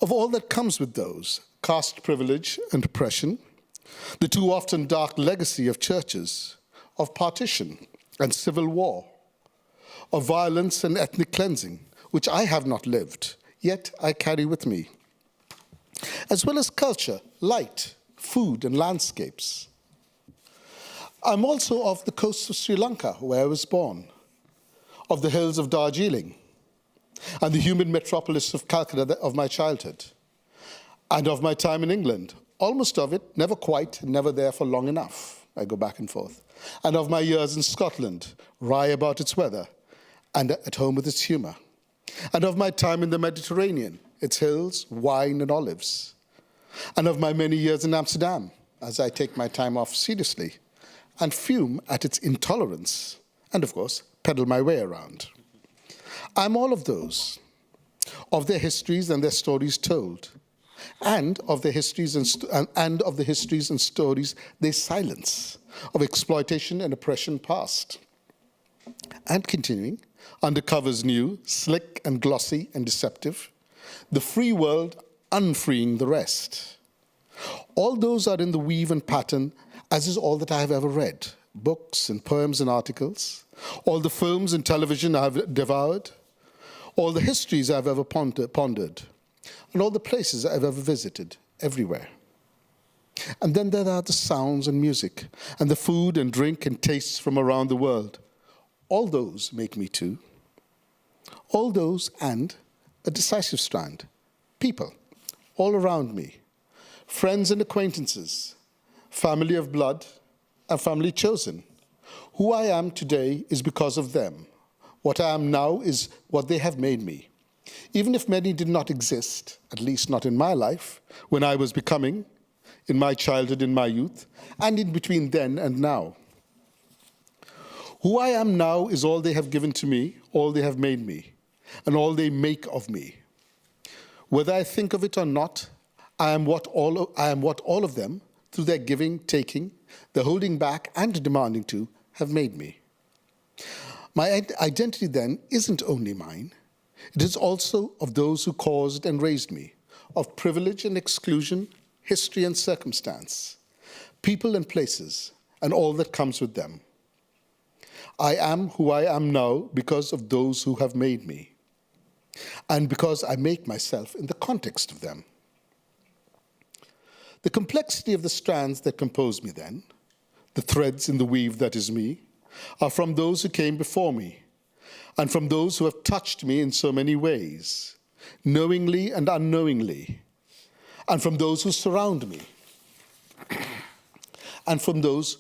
Speaker 2: of all that comes with those, caste privilege and oppression, the too often dark legacy of churches, of partition and civil war, of violence and ethnic cleansing, which I have not lived, yet I carry with me, as well as culture, light, food, and landscapes. I'm also of the coasts of Sri Lanka, where I was born, of the hills of Darjeeling, and the humid metropolis of Calcutta of my childhood, and of my time in England, almost of it, never quite, never there for long enough. I go back and forth. And of my years in Scotland, wry about its weather, and at home with its humour. And of my time in the Mediterranean, its hills, wine and olives. And of my many years in Amsterdam, as I take my time off seriously, and fume at its intolerance, and of course, pedal my way around. I'm all of those, of their histories and their stories told, and of the histories and of the histories and stories they silence, of exploitation and oppression past. And continuing, undercovers new, slick and glossy and deceptive, the free world unfreeing the rest. All those are in the weave and pattern, as is all that I have ever read, books and poems and articles, all the films and television I have devoured, all the histories I have ever pondered, and all the places I have ever visited, everywhere. And then there are the sounds and music, and the food and drink and tastes from around the world. All those make me too. All those and a decisive strand, people all around me, friends and acquaintances, family of blood and family chosen. Who I am today is because of them. What I am now is what they have made me. Even if many did not exist, at least not in my life, when I was becoming, in my childhood, in my youth, and in between then and now. Who I am now is all they have given to me, all they have made me, and all they make of me. Whether I think of it or not, I am what all of them, through their giving, taking, their holding back, and demanding to, have made me. My identity then isn't only mine. It is also of those who caused and raised me, of privilege and exclusion, history and circumstance, people and places, and all that comes with them. I am who I am now because of those who have made me, and because I make myself in the context of them. The complexity of the strands that compose me then, the threads in the weave that is me, are from those who came before me, and from those who have touched me in so many ways, knowingly and unknowingly, and from those who surround me, and from those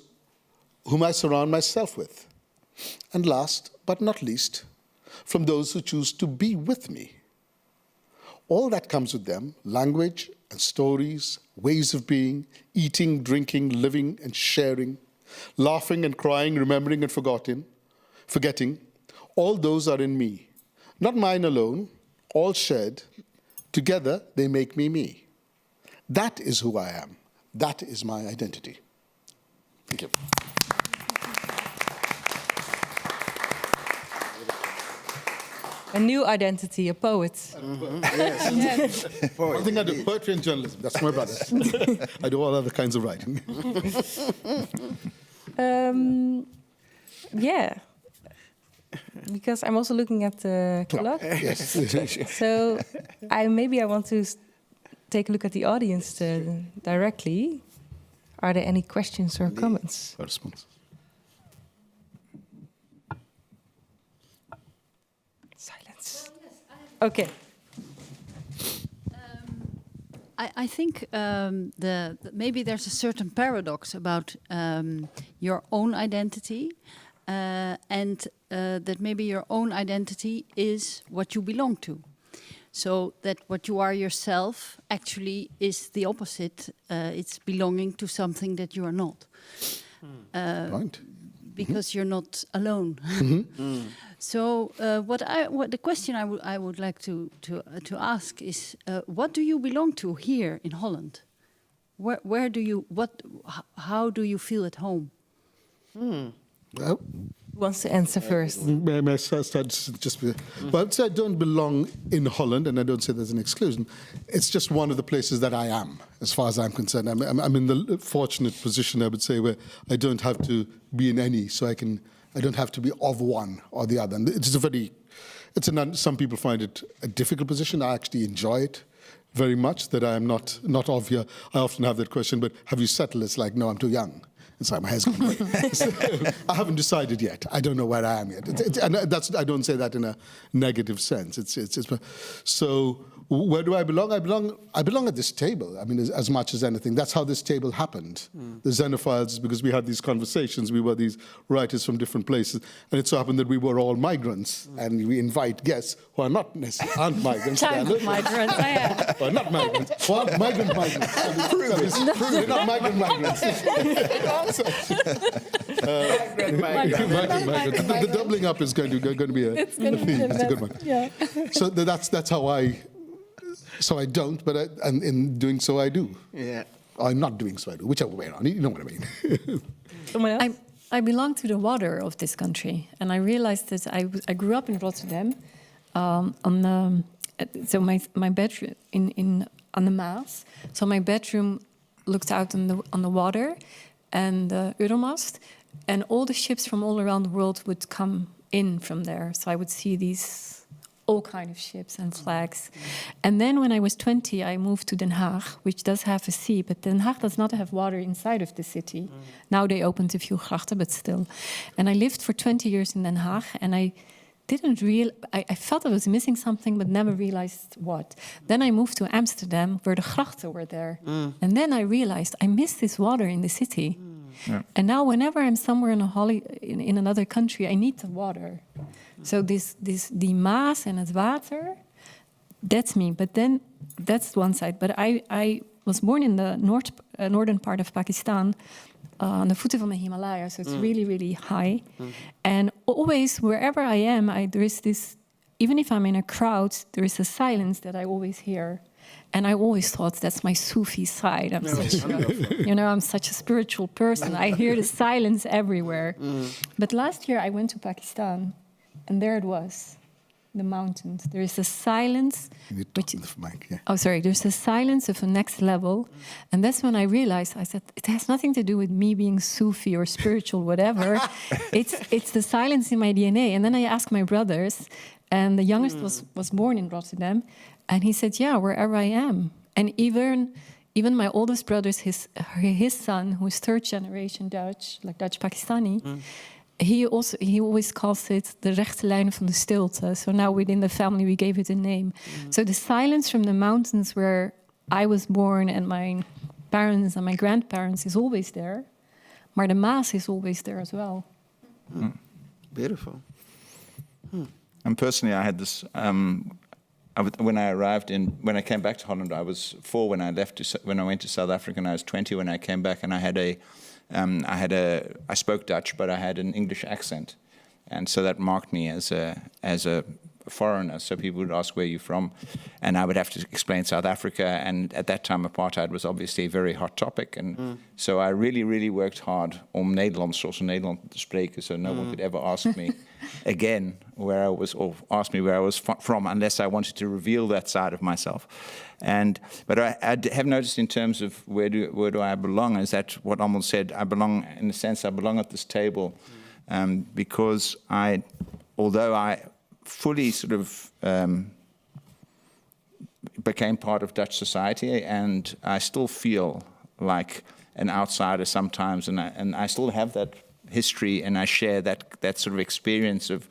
Speaker 2: whom I surround myself with, and last but not least, from those who choose to be with me. All that comes with them, language and stories, ways of being, eating, drinking, living and sharing, laughing and crying, remembering and forgetting, all those are in me. Not mine alone, all shared. Together they make me me. That is who I am. That is my identity. Thank you.
Speaker 1: A new identity, a poet.
Speaker 5: Yes.
Speaker 2: One thing I do, poetry and journalism. That's my brother. I do all other kinds of writing.
Speaker 1: Yeah. Because I'm also looking at the clock.
Speaker 2: Yes.
Speaker 1: So I want to take a look at the audience directly. Are there any questions or comments?
Speaker 2: Response.
Speaker 1: Silence. Okay.
Speaker 9: I think maybe there's a certain paradox about your own identity, and that maybe your own identity is what you belong to. So that what you are yourself actually is the opposite. It's belonging to something that you are not.
Speaker 2: Right.
Speaker 9: Because you're not alone. So what the question I would like to ask is, what do you belong to here in Holland? Where do you how do you feel at home?
Speaker 2: Well,
Speaker 1: Who wants to answer first?
Speaker 2: may I start just with, well, I don't belong in Holland, and I don't say there's an exclusion. It's just one of the places that I am, as far as I'm concerned. I'm in the fortunate position, I would say, where I don't have to be in any, so I don't have to be of one or the other. And some people find it a difficult position. I actually enjoy it very much, that I am not of here. I often have that question, but have you settled? It's like, no, I'm too young. It's like my hair's gone away. So, I haven't decided yet. I don't know where I am yet. And I don't say that in a negative sense. So where do I belong? I belong at this table. I mean, as much as anything. That's how this table happened. The Xenophiles, because we had these conversations, we were these writers from different places, and it so happened that we were all migrants, and we invite guests who aren't migrants.
Speaker 4: Child migrants, I am.
Speaker 2: Or not migrants. Who aren't migrant migrants. They're not migrant migrants. The doubling up is going to be a theme. It's a good one.
Speaker 1: Yeah.
Speaker 2: So that's how I So I don't, but and in doing so, I do.
Speaker 5: Yeah.
Speaker 2: Or I'm not doing so, I do. Whichever way around. You know what I mean.
Speaker 1: Someone else?
Speaker 4: I belong to the water of this country, and I realized that I grew up in Rotterdam. So my bedroom on the Maas. So my bedroom looked out on the water and the Euromast, and all the ships from all around the world would come in from there. So I would see all kind of ships and flags. And then when I was 20, I moved to Den Haag, which does have a sea, but Den Haag does not have water inside of the city. Now they opened a few grachten, but still. And I lived for 20 years in Den Haag, and I felt I was missing something, but never realized what. Then I moved to Amsterdam, where the grachten were there. And then I realized I miss this water in the city.
Speaker 6: Yeah.
Speaker 4: And now whenever I'm somewhere in another country, I need the water. So die Maas en het water, that's me. But then, that's one side. But I was born in the northern part of Pakistan, on the voeten van the Himalaya, so it's really, really high. And always, wherever I am, there is this, even if I'm in a crowd, there is a silence that I always hear. And I always thought that's my Sufi side. I'm such a spiritual person. I hear the silence everywhere. But last year I went to Pakistan, and there it was, the mountains. There is a silence. There's a silence of a next level. And that's when I realized, I said, it has nothing to do with me being Sufi or spiritual, whatever. It's the silence in my DNA. And then I asked my brothers, and the youngest was born in Rotterdam, and he said, yeah, wherever I am. And even my oldest brother, his son, who is third generation Dutch, like Dutch Pakistani, he always calls it the rechte lijn van de stilte. So now within the family we gave it a name. So the silence from the mountains where I was born and my parents and my grandparents is always there. Maar the Maas is always there as well.
Speaker 5: Beautiful.
Speaker 6: And personally, I had this. When I came back to Holland, I was 4 when I left. When I went to South Africa, and I was 20 when I came back, and I spoke Dutch, but I had an English accent, and so that marked me as a foreigner. So people would ask, where are you from? And I would have to explain South Africa. And at that time, apartheid was obviously a very hot topic. And so I really, really worked hard om Nederlands zoals Nederland te spreken. So no one could ever ask me again where I was, or ask me where I was from, unless I wanted to reveal that side of myself. But I have noticed in terms of where do I belong, is that what Amal said, I belong, in a sense, I belong at this table because although I fully sort of became part of Dutch society, and I still feel like an outsider sometimes, and I still have that history, and I share that sort of experience of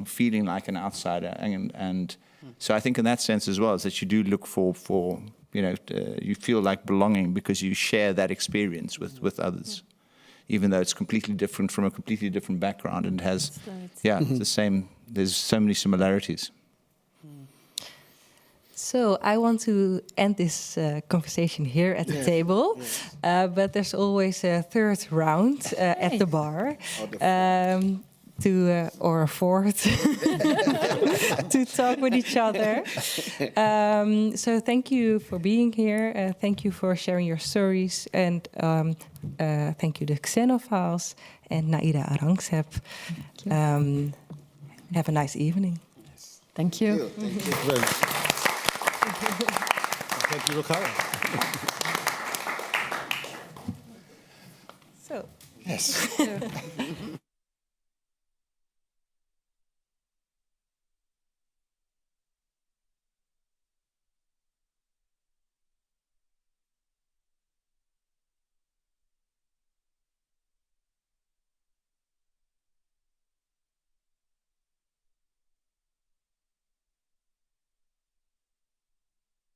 Speaker 6: feeling like an outsider, and so I think in that sense as well is that you do look for you feel like belonging because you share that experience with others. Even though it's completely different from a completely different background, and it has, it's the same. There's so many similarities.
Speaker 1: So I want to end this conversation here at the table, but there's always a third round at the bar, or a fourth, to talk with each other. So thank you for being here. Thank you for sharing your stories, and thank you to Xenophiles and Naeeda Aurangzeb. Have a nice evening.
Speaker 4: Thank you.
Speaker 2: Thank you very much. Thank you, Rukara.
Speaker 1: So.
Speaker 2: Yes.